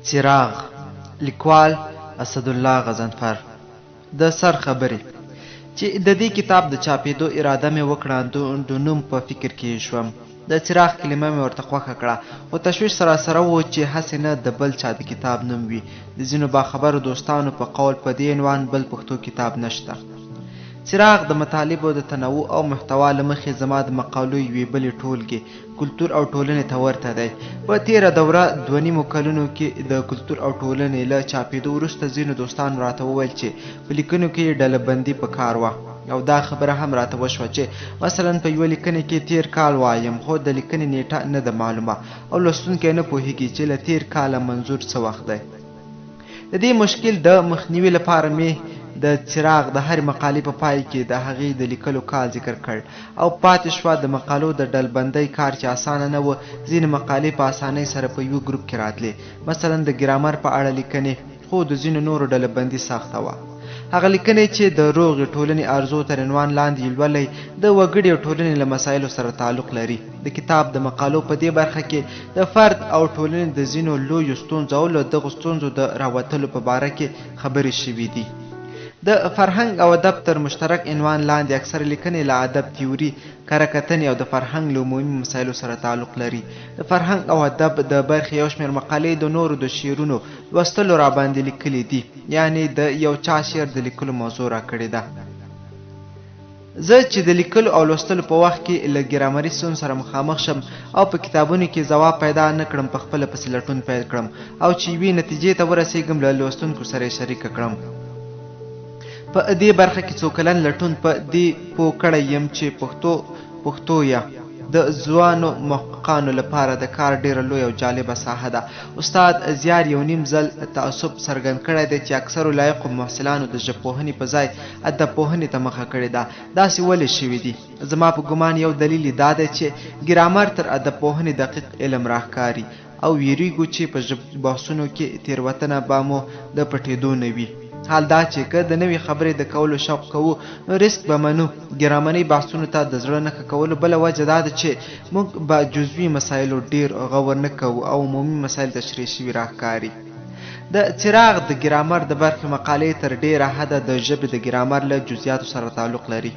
څراغ، لیکوال اسدالله غضنفر. د سر خبرې چې د دې کتاب د چاپېدو اراده مې وکړه، د نوم په فکر کې شوم. د څراغ کلمه مې ورته خوښه کړه، خو تشویش سره و چې هسې نه د بل چا د کتاب نوم وي. د ځینو باخبرو دوستانو په قول په دې عنوان بل پښتو کتاب نشته. څراغ د مطالبو د تنوع او محتوا له مخې زما د مقالو یوې بلې ټولګې کلتور او ټولنې ته ورته دی. په تېره دوره 2.5 کلونو کې د کلتور او ټولنې له چاپېدو وروسته ځینو دوستانو راته وویل چې په لیکنو کې یې ډله بندي په کار وه، او دا خبره هم راته وشوه چې مثلا په یوه لیکنې کې تېر کال وایم، خو د لیکنې نیټه نه ده معلومه او لوستونکی نه پوهېږي چې له تېر کاله منظور څه وخت دی. د دې مشکل د مخنیوي لپاره مې د څراغ د هرې مقالې په پای کې د هغې د لیکلو کال ذکر کړ، او پاتې شوه د مقالو د ډلبندۍ کار چې اسانه نه و. ځینې مقالې په اسانۍ سره په یو ګروپ کې راتلې، مثلا د ګرامر په اړه لیکنې، خو د ځینو نورو ډلبندي سخته وه. هغه لیکنې چې د روغې ټولنې ارزو تر عنوان لاندې لولئ د وګړي او ټولنې له مسایلو سره تعلق لري. د کتاب د مقالو په دې برخه کې د فرد او ټولنې د ځینو لویو ستونزو او له دغو ستونزو د راوتلو په باره کې خبرې شوي دي. د فرهنګ او ادب تر مشترک عنوان لاندې اکثره لیکنې له ادب تیوري، کره کتنې او د فرهنګ له عمومي مسایلو سره تعلق لري. د فرهنګ او ادب د برخې یو شمېر مقالې د نورو د شعرونو لوستلو راباندې لیکلي دي، یعنې د یو چا شعر د لیکلو موضوع راکړې ده. زه چې د لیکلو او لوستلو په وخت کې له ګرامري ستونزو سره مخامخ شم او په کتابونو کې ځواب پیدا نه کړم، په خپله پسې لټون پیل کړم او چې یوې نتیجې ته ورسېږم له لوستونکو سره یې شریکه کړم. په دې برخه کې څو کلن لټون په دې پوه کړی یم چې پښتو یا د ځوانو محققانو لپاره د کار ډیره لوی او جالبه ساحه ده. استاد زیار 1.5 ځل تعصب څرګند کړی دی چې اکثرو لایقو محصلانو د ژبپوهنې په ځای ادبپوهنې ته مخه کړې ده. داسې ولې شوي دي؟ زما په ګمان یو دلیل دا دی چې ګرامر تر ادبپوهنې دقیق علم راښکاري، او ویریږو چې په ژبني بحثونو کې تېروتنه به مو د پټېدو نه وي. حال دا چې که د نوې خبرې د کولو شوق کوو نو ریسک به منو. ګرامري بحثونو ته د زړه نه ښه کولو بله وجه دا ده چې موږ به جزوي مسایلو ډیر غور نه کوو او عمومي مسایل تشریح شوي راښکاري. د څراغ د ګرامر د برخې مقالې تر ډیره حده د ژبې د ګرامر له جزئیاتو سره تعلق لري.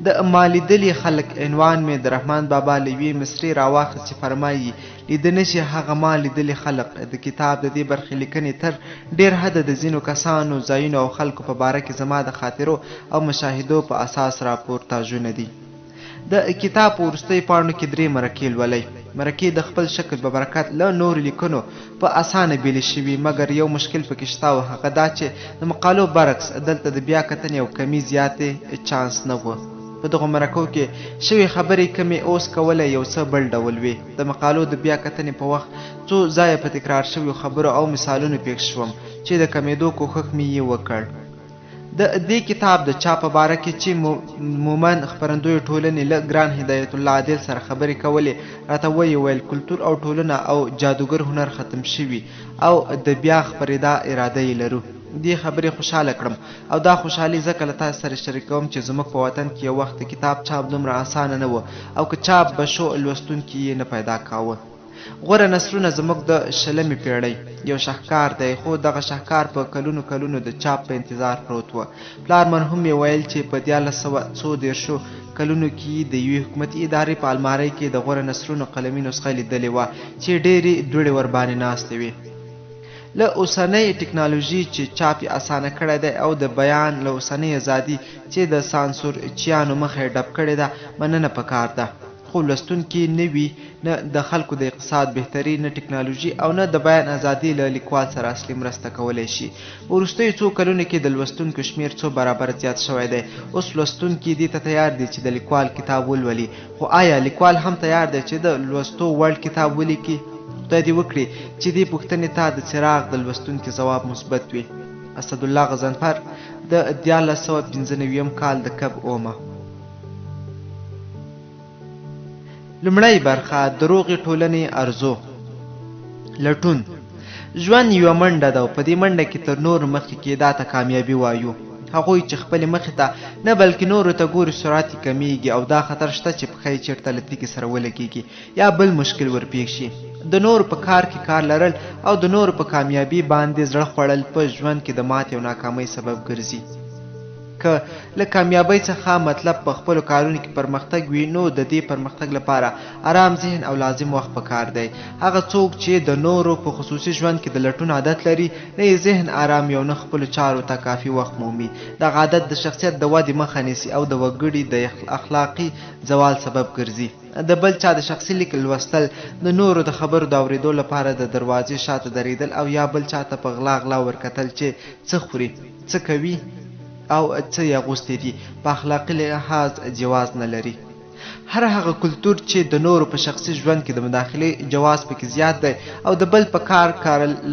د ما لیدلي خلک عنوان مې د رحمان بابا له یوې مصرې راواخیست چې فرمایي لیدنه چې هغه ما لیدلي خلق. د کتاب د دې برخې لیکنې تر ډیر حده د ځینو کسانو، ځایونو او خلکو په باره کې زما د خاطرو او مشاهدو په اساس راپورتاژونه دي. د کتاب په وروستیو پاڼو کې 3 مرکې لولئ. مرکې د خپل شکل په برکت له نورو لیکنو په اسانه بیلې شوي، مګر یو مشکل پکې شته، او هغه دا چې د مقالو برعکس دلته د بیا کتنې او کمی زیاتې چانس نه و. په دغو مرکو کې شوي خبرې کمې اوس کولی یو څه بل ډول وي. د مقالو د بیا کتنې په وخت څو ځایه په تکرار شویو خبرو او مثالونو پېښ شوم چې د کمېدو کوښښ مې یې وکړ. د دې کتاب د چاپ په باره کې چې مومن خپرندویو ټولنې له ګران هدایت الله عادل سره خبرې کولې، راته ویې ویل کلتور او ټولنه او جادوګر هنر ختم شوي او د بیا خپرېدا اراده یې لرو. دې خبرې خوشحاله کړم، او دا خوشحالي ځکه له تاسو سره شریکوم چې زموږ په وطن کې یو وخت د کتاب چاپ دومره اسانه نه و، او که چاپ به شو لوستونکي یې نه پیدا کاوه. غوره نسلونه زموږ د 20مې پېړۍ یو شاهکار دی، خو دغه شاهکار په کلونو د چاپ په انتظار پروت و. پلار مرحوم یې ویل چې په 1930 کلونو کې د یوې حکومتي ادارې په المارۍ کې د غوره نسلونو قلمي نسخه لیدلې وه چې ډېرې دوړې ورباندې ناستې وې. له اوسنۍ ټکنالوژي چې چاپ یې اسانه کړی دی، او د بیان له اوسنۍ ازادي چې د سانسورچیانو مخه یې ډب کړې ده، مننه پکار ده. خو لوستونکي نه وي، نه د خلکو د اقتصاد بهتري، نه ټکنالوژي او نه د بیان ازادي له لیکوال سره اصلي مرسته کولی شي. وروستیو څو کلونو کې د لوستونکو شمېر څو برابره زیات شوی دی. اوس لوستونکي دې ته تیار دي چې د لیکوال کتاب ولولي، خو آیا لیکوال هم تیار دی چې د لوستو وړ کتاب ولیکي؟ خدای دې وکړي چې دې پوښتنې ته د څراغ د لوستونکي ځواب مثبت وي. اسدالله غضنفر، د 1995 کال د کب اومه. لومړی برخه د روغې ټولنې ارزو. لټون. ژوند یوه منډه ده، او په دې منډه کې تر نور مخکې کېدا ته کامیابي وایو. هغوی چې خپلې مخې ته نه بلکې نورو ته ګوري سرعت یې کمیږي او دا خطر شته چې پښه یې چېرته له تیږې سره ولګېږي یا بل مشکل ورپېښ شي. د نورو په کار کې کار لرل او د نورو په کامیابي باندې زړه خوړل په ژوند کې د ماتې او ناکامۍ سبب ګرځي. که له کامیابۍ څخه مطلب په خپلو کارونو کې پرمختګ وي نو د دې پرمختګ لپاره آرام ذهن او لازم وخت پکار دی. هغه څوک چې د نورو په خصوصي ژوند کې د لټون عادت لري نه یې ذهن آرام او نه خپلو چارو ته کافي وخت مومي. دغه عادت د شخصیت د ودې مخه نیسي او د وګړي د اخلاقي زوال سبب ګرځي. د بل چا د شخصي لیک لوستل، د نورو د خبرو د اورېدو لپاره د دروازې شاته درېدل او یا بل چا ته په غلا ورکتل چې څه خوري، څه کوي او څه یې اغوستی دي په اخلاقي لحاظ جواز نه لري. هر هغه کلتور چې د نورو په شخصي ژوند کې د مداخلې جواز پکې زیات دی او د بل په کار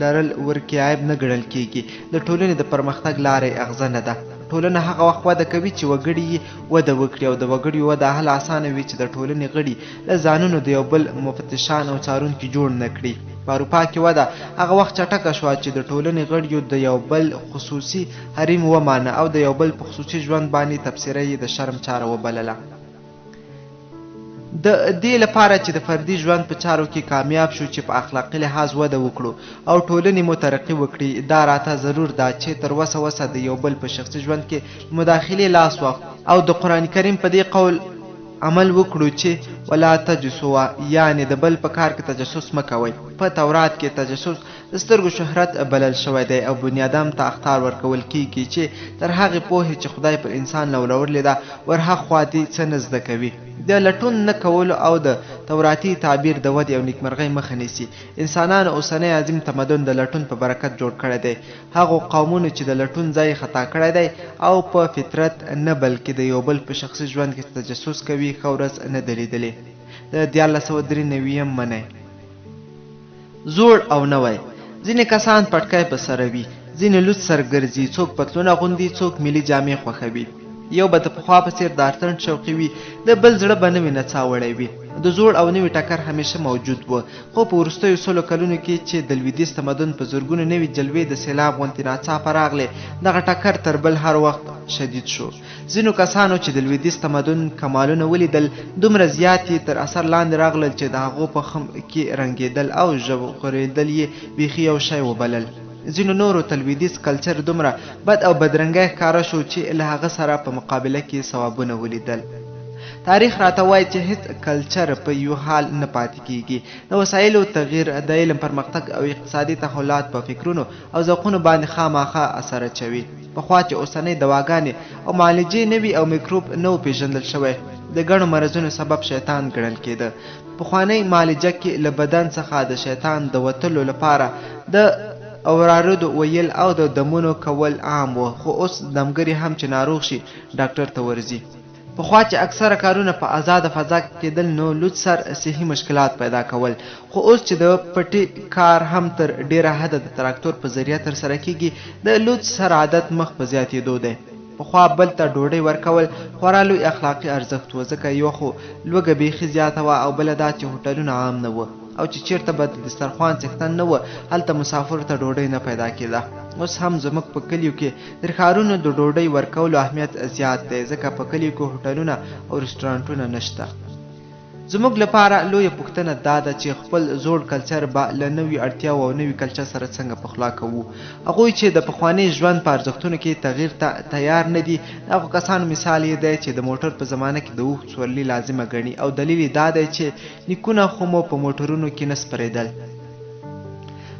لرل ورکې عیب نه ګڼل کېږي د ټولنې د پرمختګ لارې اغزه نه ده. ټولنه هغه وخت وده کوي چې وګړي یې وده وکړي او د وګړي وده هله اسانه وي چې د ټولنې غړي له ځانونو د یو بل مفتشان او څارونکي جوړ نه کړي. په اروپا کې وده هغه وخت چټکه شوه چې د ټولنې غړیو د یو بل خصوصي حریم ومانه او د یو بل په خصوصي ژوند باندې تبصره یې د شرم چاره وبلله. د دې لپاره چې د فردي ژوند په چارو کې کامیاب شو چې په اخلاقي لحاظ وده وکړو او ټولنې مو ترقي وکړي، دا راته ضرور ده چې تر وسه د یو بل په شخصي ژوند کې مداخلې لاس واخلو او د قرآن کریم په دې قول عمل وکړو چې ولا تجسوا، یعنی د بل په کار کې تجسس مه کوئ. په تورات کې تجسس د سترګو شهرت بلل شوی دی او بنیادم ته اخطار ورکول کیږي چې تر هغې پوهې چې خدای پر انسان لورولې ده ورهاخوا دې څه نه زده کوي. د لټون نه کولو او د توراتي تعبیر د ودې او نیکمرغۍ مخه نیسي. انسانانو اوسنی عظیم تمدن د لټون په برکت جوړ کړی دی. هغو قومونو چې د لټون ځای خطا کړی دی او په فطرت نه بلکې د یو بل په شخصي ژوند کې تجسس کوي ښه ورځ نه ده لیدلې. د 1493 منی. زوړ او نوی. ځینې کسان پټکی په سره وي، ځینې لوڅ سر ګرځي، څوک پتلونه اغوندي، څوک ملي جامې خوښوي. یو به د پخوا په څېر د ارتن شوقي وي، د بل زړه به نه وي نڅا وړی وي. د زوړ او نوي ټکر همیشه موجود و، خو په وروستیو 100 کلونو کې چې د لویدیځ تمدن په زرګونو نوي جلوې د سیلاب غوندې ناڅاپه راغلې، دغه ټکر تر بل هر وخت شدید شو. ځینو کسانو چې د لویدیځ تمدن کمالونه ولیدل دومره زیات یې تر اثر لاندې راغلل چې د هغو په خم کې رنګېدل او ژغورېدل یې بیخي یو شی وبلل. ځینو نورو ته لویدیځ کلچر دومره بد او بدرنګی ښکاره شو چې له هغه سره په مقابله کې ثوابونه ولیدل. تاریخ راته وایي چې هیڅ کلچر په یو حال نه پاتې کیږي. د وسایلو تغییر، د علم پرمختګ او اقتصادي تحولات په فکرونو او ذوقونو باندې خامخا اثر اچوي. پخوا چې اوسنۍ دواګانې او معالجې نه وي او میکروب نه و پیژندل شوی، د ګڼو مرضونو سبب شیطان ګڼل کېده. پخوانۍ معالجه کې له بدن څخه د شیطان د وتلو لپاره د اورارودو ویل او د دمونو کول عام و، خو اوس دمګري هم چې ناروغ شي ډاکټر ته ورځي. پخوا چې اکثره کارونه په آزاده فضا کې کېدل نو لوڅ سر صحي مشکلات پیدا کول، خو اوس چې د پټي کار هم تر ډیره حده د تراکتور په ذریعه ترسره کیږي، د لوڅ سر عادت مخ په زیاتېدو دی. پخوا بل ته ډوډۍ ورکول خورا لوی اخلاقي ارزښت و، ځکه یو خو لوږه بیخي زیاته وه او بله دا چې هوټلونه عام نه وه او چې چیرته به د دسترخوان څښتن نه وه هلته مسافرو ته ډوډۍ نه پیدا کېده. اوس هم زموږ په کلیو کې تر ښارونو د ډوډۍ ورکولو اهمیت زیات دی، ځکه په کلیو کې هوټلونه او رسټورانټونه نشته. زموږ لپاره لویه پوښتنه دا ده چې خپل زوړ کلچر به له نوي اړتیاو او نوي کلچر سره څنګه پخلا کوو. هغوی چې د پخواني ژوند په ارزښتونو کې تغییر ته تیار نه دي، هغو کسانو مثال یې دی چې د موټر په زمانه کې د اوښ سورلي لازمه ګڼي او دلیل یې دا دی چې نیکونه خو مو په موټرونو کې نه سپرېدل.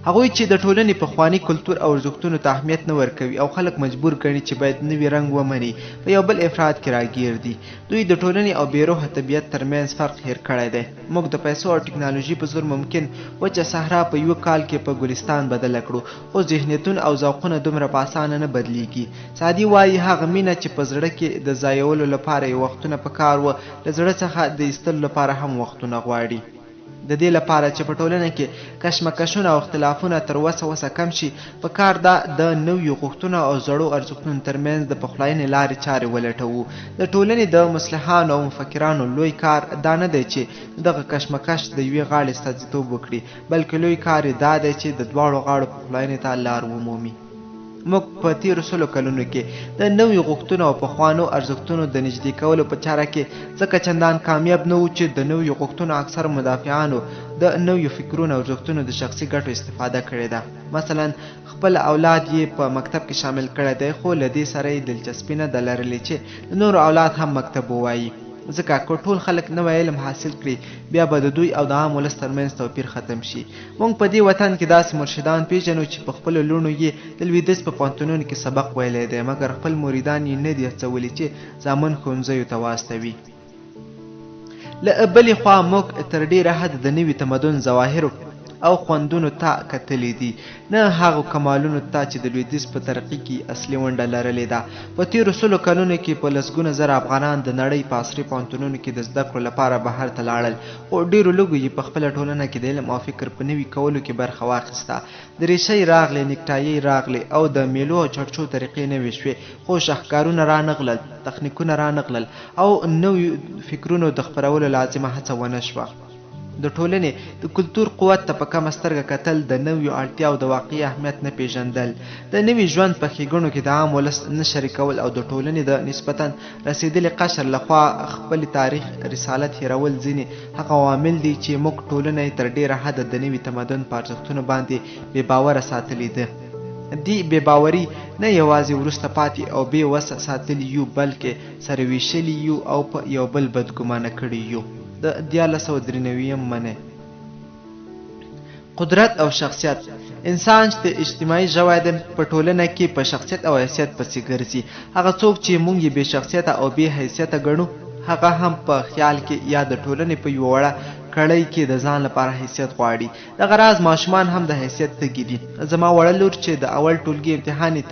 هغوی چې د ټولنې پخواني کلتور او ارزښتونو ته اهمیت نه ورکوي او خلک مجبور ګڼي چې باید نوي رنګ ومني، په یو بل افراد کې راګیر دي. دوی د ټولنې او بېروحه طبیعت ترمنځ فرق هیر کړی دی. موږ د پیسو او ټکنالوژي په زور ممکن وچه صحرا په یوه کال کې په ګلستان بدله کړو، خو ذهنیتونه او ذوقونه دومره په اسانه نه بدلیږي. سعدي وایي هغه مینه چې په زړه کې د ځایولو لپاره یې وختونه په کار وه، له زړه څخه د ایستلو لپاره هم وختونه غواړي. د دې لپاره چې په ټولنه کې کشمکشونه او اختلافونه تر وسه کم شي، په کار ده د نویو غوښتنو او زړو ارزښتونو ترمنځ د پخلاینې لارې چارې ولټوو. د ټولنې د مصلحانو او مفکرانو لوی کار دا نه دی چې دغه کشمکش د یوې غاړې استازیتوب وکړي، بلکې لوی کار یې دا دی چې د دواړو غاړو پخلاینې ته لار ومومي. موږ په تیرو سلو کلونو کې د نویو غوښتنو او پخوانو ارزښتونو د نږدې کولو په چاره کې ځکه چندان کامیاب نه وو چې د نویو غوښتنو اکثر مدافعانو د نویو فکرونو او ارزښتونو د شخصي ګټو استفاده کړې ده. مثلا خپل اولاد یې په مکتب کې شامل کړی دی، خو له دې سره یې دلچسپي نه ده لرلې چې د نورو اولاد هم مکتب ووایي، ځکه که ټول خلک نوی علم حاصل کړي بیا به د دوی او د عام ولس ترمنځ توپیر ختم شي. موږ په دې وطن کې داسې مرشدان پیژنو چې په خپلو لوڼو یې د لویدیځ په پوهنتونونو کې سبق ویلی دی، مګر خپل مریدان یې نه دي هڅولي چې زامن ښوونځیو ته واستوي. له بلې خوا موږ تر ډېره حده د نوي تمدن ظواهرو او خوندونو ته کتلی دي، نه هغو کمالونو ته چې د لویدیځ په ترقي کې اصلي ونډه لرلې ده. په تیرو سلو کلونو کې په لسګونه زره افغانان د نړۍ په عصري پوهنتونونو کې د زده کړو لپاره بهر ته لاړل، خو ډېرو لږو یې په خپله ټولنه کې د علم او فکر په نوي کولو کې برخه واخیسته. دریشۍ راغلې، نیکټایۍ راغلې او د میلو او چړچو طریقې نوې شوې، خو شاهکارونه رانغلل، تخنیکونه رانغلل او نویو فکرونو د خپرولو لازمه هڅه ونه شوه. د ټولنې د کلتور قوت ته په کمه سترګه کتل، د نویو اړتیاو د واقعي اهمیت نه پیژندل، د نوي ژوند په ښېګڼو کې د عام ولس نه شریکول او د ټولنې د نسبتا رسېدلي قشر لخوا خپل تاریخ رسالت هېرول ځینې هغه عوامل دي چې موږ ټولنه یې تر ډېره حده د نوي تمدن په ارزښتونو باندې بې باوره ساتلې ده. دې بې باوري نه یوازې وروسته پاتې او بې وسه ساتلي یو، بلکې سره ویشلي یو او په یو بل بدګمانه کړي یو. د 1993 منی. قدرت او شخصیت. انسان چې د اجتماعي ژوی دی په ټولنه کې په شخصیت او حیثیت پسې ګرځي. هغه څوک چې موږ یې بې شخصیته او بې حیثیته ګڼو، هغه هم په خیال کې یا د ټولنې په یوه وړه کړۍ کې د ځان لپاره حیثیت غواړي. دغه راز ماشومان هم د حیثیت تږي دي. زما وړه لور چې د اول ټولګي امتحان یې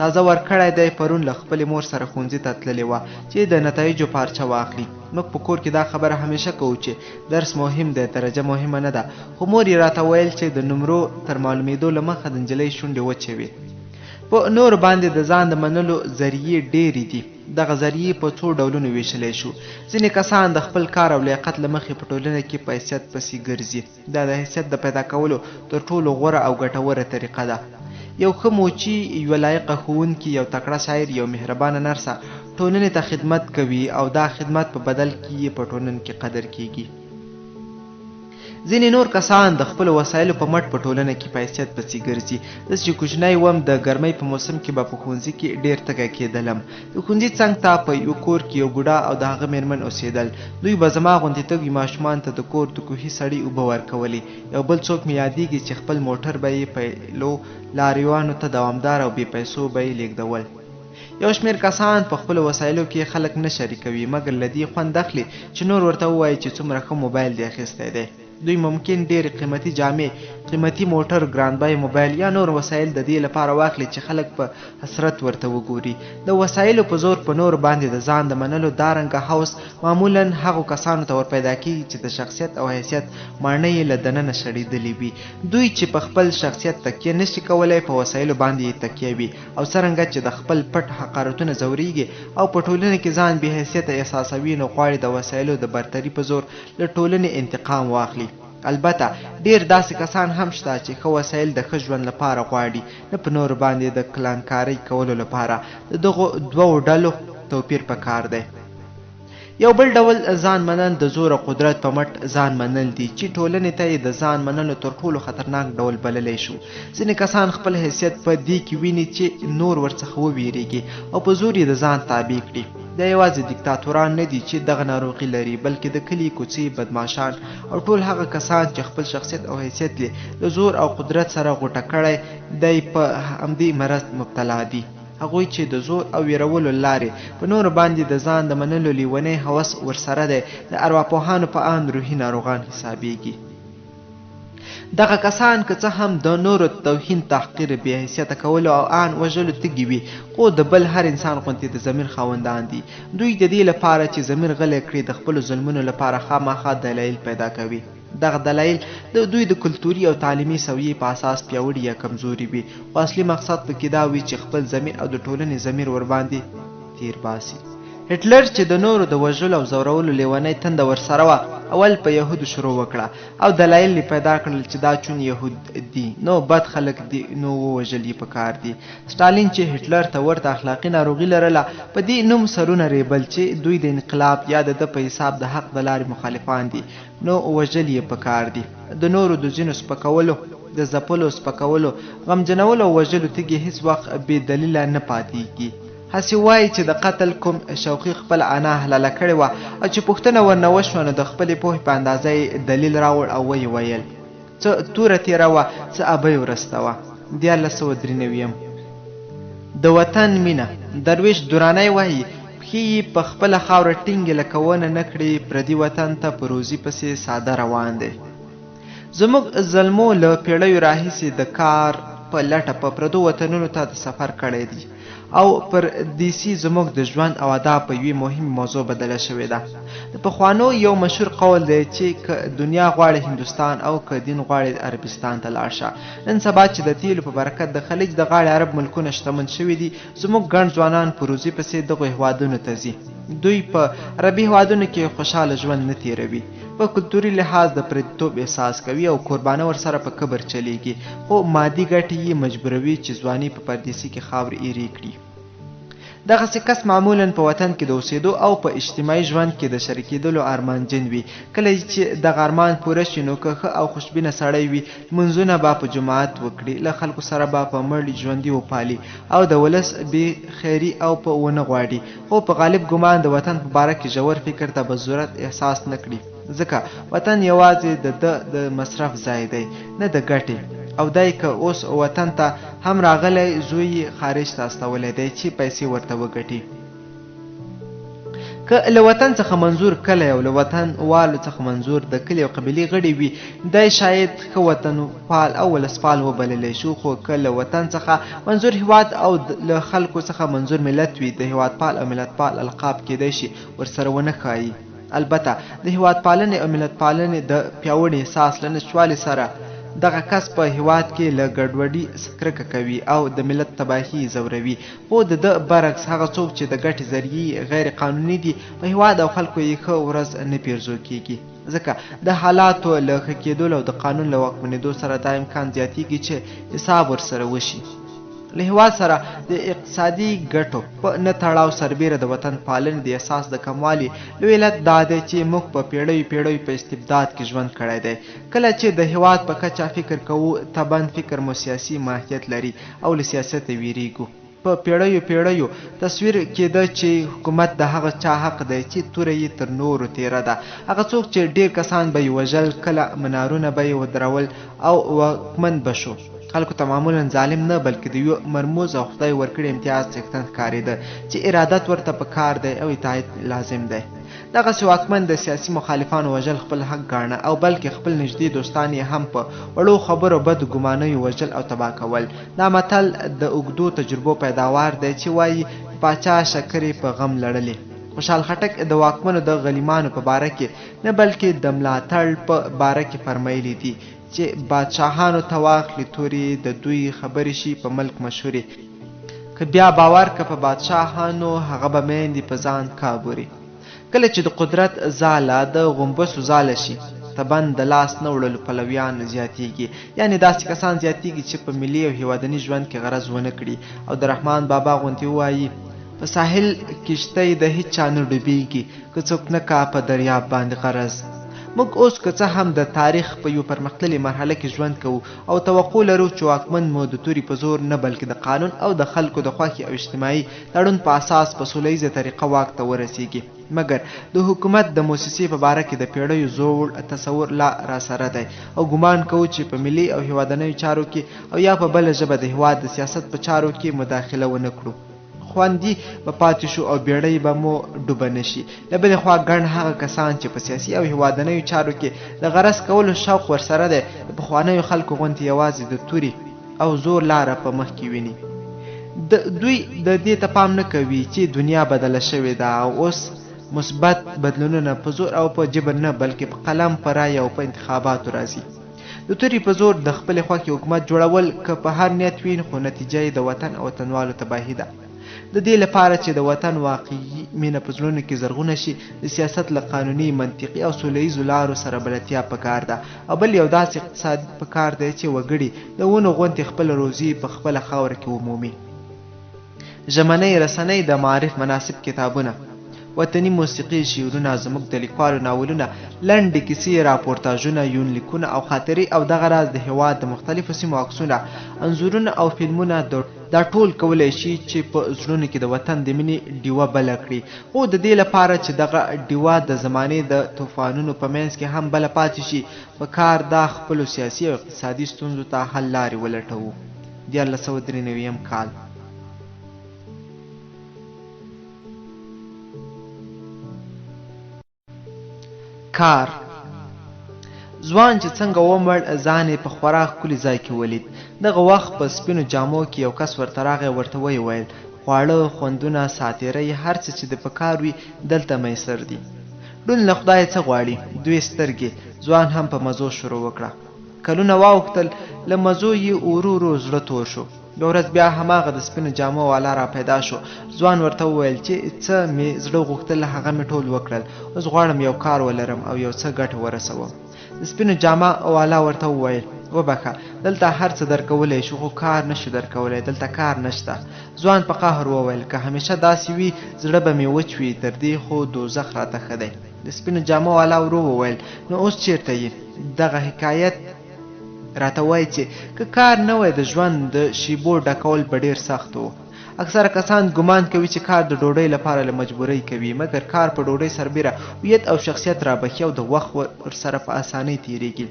تازه ورکړی دی، پرون له خپلې مور سره ښوونځي ته تللې وه چې د نتایجو پارچه واخلي. موږ په کور کې دا خبره همیشه کوو چې درس مهم دی، درجه مهمه نه ده، خو مور یې راته ویل چې د نمرو تر معلومېدو له مخه د نجلۍ شونډې وچې وي. په نورو باندې د ځان د منلو ذریعې ډېرې دي. دغه ذریعې په څو ډولونو ویشلی شو. ځینې کسان د خپل کار او لیاقت له مخې په ټولنه کې په حیثیت پسې ګرځي. دا د حیثیت د پیدا کولو تر ټولو غوره او ګټوره طریقه ده. یو ښه موچي، یوه لایقه ښوونکي، یو تکړه شاعر، یو مهربانه نرسه ټولنې ته خدمت کوي او دا خدمت په بدل کې یې په ټولنه کې قدر کیږي. ځینې نور کسان د خپلو وسایلو په مټ په ټولنه کې په حیثیت پسې ګرځي. زه چې کوچنی وم د ګرمۍ په موسم کې به په ښوونځي کې ډېر تږی کېدلم. د ښوونځي څنګ ته په یو کور کې یو بوډا او د هغه مېرمن اوسېدل. دوی به زما غوندې تږي ماشومان ته د کور د کوهي سړي اوبه ورکولې. یو بل څوک مې یادېږي چې خپل موټر به یې پیلو لاریوانو ته دوامدار او بې پیسو به یې لیږدول. یو شمېر کسان په خپلو وسایلو کې خلک نه شریکوي، مګر له دې خوند اخلي چې نور ورته ووایي چې څومره ښه موبایل دې اخیستی دی. دوی ممکن ډېرې قیمتي جامې، قیمتي موټر، ګران بیه موبایل یا نور وسایل د دې لپاره واخلي چې خلک په حسرت ورته وګوري. د وسایلو په زور په نور باندې د ځان د منلو دارنګه هوس معمولا هغو کسانو ته ورپیدا کېږي چې د شخصیت او حیثیت ماڼۍ یې له دننه شړېدلې وي. دوی چې په خپل شخصیت تکیه نشي کولی، په وسایلو باندې یې تکیه وي، او څرنګه چې د خپل پټ حقارتونه ځورېږي او په ټولنه کې ځان بې حیثیته احساسوي، نو غواړي د وسایلو د برتري په زور له ټولنې انتقام واخلي. البته ډېر داسې کسان هم شته چې ښه وسایل د ښه ژوند لپاره غواړي، نه په نورو باندې د کلانکارۍ کولو لپاره. د دغو دوو ډلو توپیر پکار دی. یو بل ډول ځان منل د زور او قدرت په مټ ځان منل دي چې ټولنې ته یې د ځان منلو تر ټولو خطرناک ډول بللی شو. ځینې کسان خپل حیثیت په دې کې ویني چې نور ورڅخه وویریږي او په زور یې د ځان تابع کړي. دا یوازې دیکتاتوران نه دي چې دغه ناروغي لري، بلکې د کلي کوڅې بدماشان او ټول هغه کسان چې خپل شخصیت او حیثیت یې له زور او قدرت سره غوټه کړی دی په همدې مرض مبتلا دي. هغوی چې د زور او ویرولو لارې په نورو باندې د ځان د منلو لیونی هوس ورسره دی، د ارواپوهانو په اند روحي ناروغان حسابیږي. دغه کسان که څه هم د نورو توهین، تحقیر، بې حیثیته کولو او آن وژلو تږي وي، خو د بل هر انسان غوندې د ضمیر خاوندان دي. دوی د دې لپاره چې ضمیر غلی کړي د خپلو ظلمونو لپاره خامخا دلایل پیدا کوي. دغه دلایل د دوی د کلتوري او تعلیمي سویې په اساس پیاوړي یا کمزوري وي، خو اصلي مقصد پکې دا وي چې خپل ضمیر او د ټولنې ضمیر ورباندې تیر باسي. هټلر چې د نورو د وژلو او زورولو لیونۍ تنده ورسره وه اول په یهودو شروع وکړه او دلایل یې پیدا کړل چې دا چون یهود دي نو بد خلک دي نو ووژل یې پکار دي. ستالین چې هټلر ته ورته اخلاقي ناروغي لرله په دې نوم سرونه ریبل چې دوی د انقلاب یا د ده په حساب د حق د لارې مخالفان دي نو وژل یې پکار دي. د نورو د ځینو سپکولو د ځپلو سپکولو غمجنولو او وژلو تږي هیڅ وخت بې دلیله نه پاتېږي. هسې وایي چې د قتل کوم شوقي خپل انا حلاله کړې وه او چې پوښتنه ورنه وشوه نو د خپلې پوهې په اندازه یې دلیل راوړ او ویې ویل څه توره تېره وه څه ابۍ ورسته وه. 1993 د وطن مینه درویش درانی وایي پښې یې په خپله خاوره ټینګې لکه ونه نه کړې پردي وطن ته په روزي پسې ساده روان دی. زموږ زلمو له پیړیو راهیسې د کار په لټه په پردو وطنونو ته د سفر کړی دی او پر دیسي زموږ د ژوند او ادا په یوې مهمې موضوع بدله شوې ده. د پخوانو یو مشهور قول دی چې که دنیا غواړي هندوستان او که دین غواړي عربستان ته لاړ شه. نن سبا چې د تیلو په برکت د خلیج د غاړې عرب ملکونه شتمن شوي دي زموږ ګڼ ځوانان په روزي پسې دغو هېوادونو ته ځي. دوی په عربي هېوادونو کې خوشحاله ژوند نه تیروي، په کلتوري لحاظ د پردیتوب احساس کوي او قربانه ورسره په کبر چلیږي، خو مادي ګټې یې مجبوروي چې ځواني په پردیسي کې خاورې ایرې کړي. دغسې کس معمولا په وطن کې د اوسېدو او په اجتماعي ژوند کې د شریکېدلو ارمانجن وي. کله چې دغه ارمان پوره شي نو که ښه او خوشبینه سړی وي لمونځونه به په جماعت وکړي، له خلکو سره به په مړي ژوندي وپالي او د ولس بې خیري او په ونه غواړي، خو په غالب ګمان د وطن په باره کې ژور فکر ته به ضرورت احساس نه کړي، ځکه وطن یوازې د مصرف ځای دی نه د ګټې. او دای که اوس وطن ته هم راغلی زوی یې خارج ته استولی دی چې پیسې ورته وګټي. که له وطن څخه منظور کلی او له وطن والو څخه منظور د کلي او قبیلې غړي وي دی شاید ښه وطنپال او ولسپال وبللی شو، خو که له وطن څخه منظور هیواد او له خلکو څخه منظور ملت وي د هیوادپال او ملتپال القاب کیدی شي ورسره ونه ښایي. البته د هیوادپالنې او ملتپالنې د پیاوړي احساس له نشتوالي سره دغه کس په هیواد کې له ګډوډي کرکه کوي او د ملت تباهي ځوروي، خو د ده برعکس هغه څوک چې د ګټې ذریعې غیر قانوني دي په هیواد او خلکو یې ښه ورځ نه پیرزو کیږي، ځکه د حالاتو له ښه کېدلو او د قانون له واکمنېدو سره دا امکان زیاتیږي چې حساب ورسره وشي. له هیواد سره د اقتصادي ګټو په نه تړاو سربیره د وطن پالنې د احساس د کموالي لوی علت دا دی چې موږ په پیړیو په استبداد کې ژوند کړی دی. کله چې د هیواد په کچه فکر کوو طبعا فکر مو سیاسي ماهیت لري او له سیاسته ویریږو. په پیړیو تصویر کېده چې حکومت د هغه چا حق دی چې توره یې تر نورو تیره ده، هغه څوک چې ډیر کسان به یې وژل، کله منارونه به یې ودرول او واکمن به شو. خلکو ته معمولا ظالم نه بلکې د یو مرموز او خدای ورکړي امتیاز څښتن ښکارېده چې ارادت ورته په کار دی او اطاعت لازم دی. دغسې واکمن د سیاسي مخالفانو وژل خپل حق ګاڼه او بلکې خپل نږدې دوستان یې هم په وړو خبرو بدو ګمانیو وژل او تباه کول. دا متل د اوږدو تجربو پیداوار دی چې وایي پاچا شکرې په غم لړلې. خوشحال خټک د واکمنو د غلیمانو په باره کې نه بلکې د ملاتړ په باره کې فرمایلی دي چې بادشاهانو ته واخلي تورې د دوی خبرې شي په ملک مشهورې، که بیا باور که په بادشاهانو هغه به میندې په ځان کابوري. کله چې د قدرت ځاله د غومبسو ځاله شي طبعا د لاس نه وړلو پلویان زیاتیږي، یعنې داسې کسان زیاتیږي چې په ملي او هیوادني ژوند کې غرض ونه کړي او د رحمان بابا غوندې ووایي په ساحل کشتۍ د هیڅ چا نه ډوبېږي که څوک نه کا په دریاب باندې غرض. موږ اوس که څه هم د تاریخ په یو پرمختللې مرحله کې ژوند کوو او توقع لرو چې واکمن مو د توري په زور نه بلکې د قانون او د خلکو د خوښې او اجتماعي تړون په اساس په سوله ییزه طریقه واک ته ورسیږي، مګر د حکومت د موسسې په باره کې د پیړیو زوړ تصور لا راسره دی او ګمان کوو چې په ملي او هیوادنیو چارو کې او یا په بله ژبه د هیواد د سیاست په چارو کې مداخله ونه کړو. خوندي به پاتې شو او بیړۍ به مو ډوبه نه شي. له بلې خوا ګڼ هغه کسان چې په سیاسي او هیوادنیو چارو کې د غرض کولو شوق ورسره دی د پخوانیو خلکو غوندې یوازې د توري او زور لاره په مخ کې ویني. دوی د دې ته پام نه کوي چې دنیا بدله شوې ده او اوس مثبت بدلونونه په زور او په جبر نه بلکې په قلم، په رایه او په انتخاباتو راځي. د توري په زور د خپلې خوښې حکومت جوړول که په هر نیت وي خو نتیجه یې د وطن او وطنوالو تباهي ده. د دې لپاره چې د وطن واقعي مینه په زړونو کې زرغونه شي د سیاست له قانوني منطقي او سوله ییزو لارو سره بلدتیا پکار ده او بل یو داسې اقتصاد پکار دی چې وګړي د ونو غوندې خپله روزي په خپله خاوره کې ومومي. ژمنۍ رسنۍ د معارف مناسب کتابونه، وطني موسیقي، شعرونه، زموږ د لیکوالو ناولونه، لنډې کیسې، راپورتاژونه، یونلیکونه او خاطرې او دغه راز د هېواد د مختلفو سیمو عکسونه، انځورونه او فلمونه دا ټول کولی شي چې په زړونو کې د وطن د مینې ډیوه بله کړي. خو د دې لپاره چې دغه ډیوه د زمانې د طوفانونو په منځ کې هم بله پاتې شي، په کار دا خپلو سیاسي او اقتصادي ستونزو ته حل لارې ولټوو. 1993 کال. کار. ځوان چې څنګه ومړ ځان یې په خورا ښکلي ځای کې ولید. دغه وخت په سپینو جامو کې یو کس ورته راغی، ورته ویې ویل خواړه، خوندونه، ساعتېرۍ، هر څه چې د په کار وي دلته میسر دي. ډون له خدایه څه غواړي؟ 2 سترګې. ځوان هم په مزو شروع وکړه. کلونه واوښتل، له مزو یې ورو ورو زړه تور شو. یو ورځ بیا هماغه د سپینو جامو والا را پیدا شو. ځوان ورته وویل چې څه مې زړه غوښتل هغه مې ټول وکړل، اوس غواړم یو کار ولرم او یو څه ګټه ورسوم. د سپینو جامه والا ورته وویل وبخه، دلته هر څه درکولی شو خو کار نشو درکولی، دلته کار نشته. ځوان په قهر وویل که همیشه داسې وي زړه به مې وچ وي، تر دې خو دوزخ راته ښه دی. د سپینو جامه والا ورو وویل نو اوس چیرته یې؟ دغه حکایت راته وایي چې که کار نه وای د ژوند د شیبو ډکول به ډېر سخت و. اکثره کسان ګمان کوي چې کار د ډوډۍ لپاره له مجبورۍ کوي، مګر کار په ډوډۍ سربیره هویت او شخصیت رابخي او د وخت ورسره په اسانۍ تیریږي.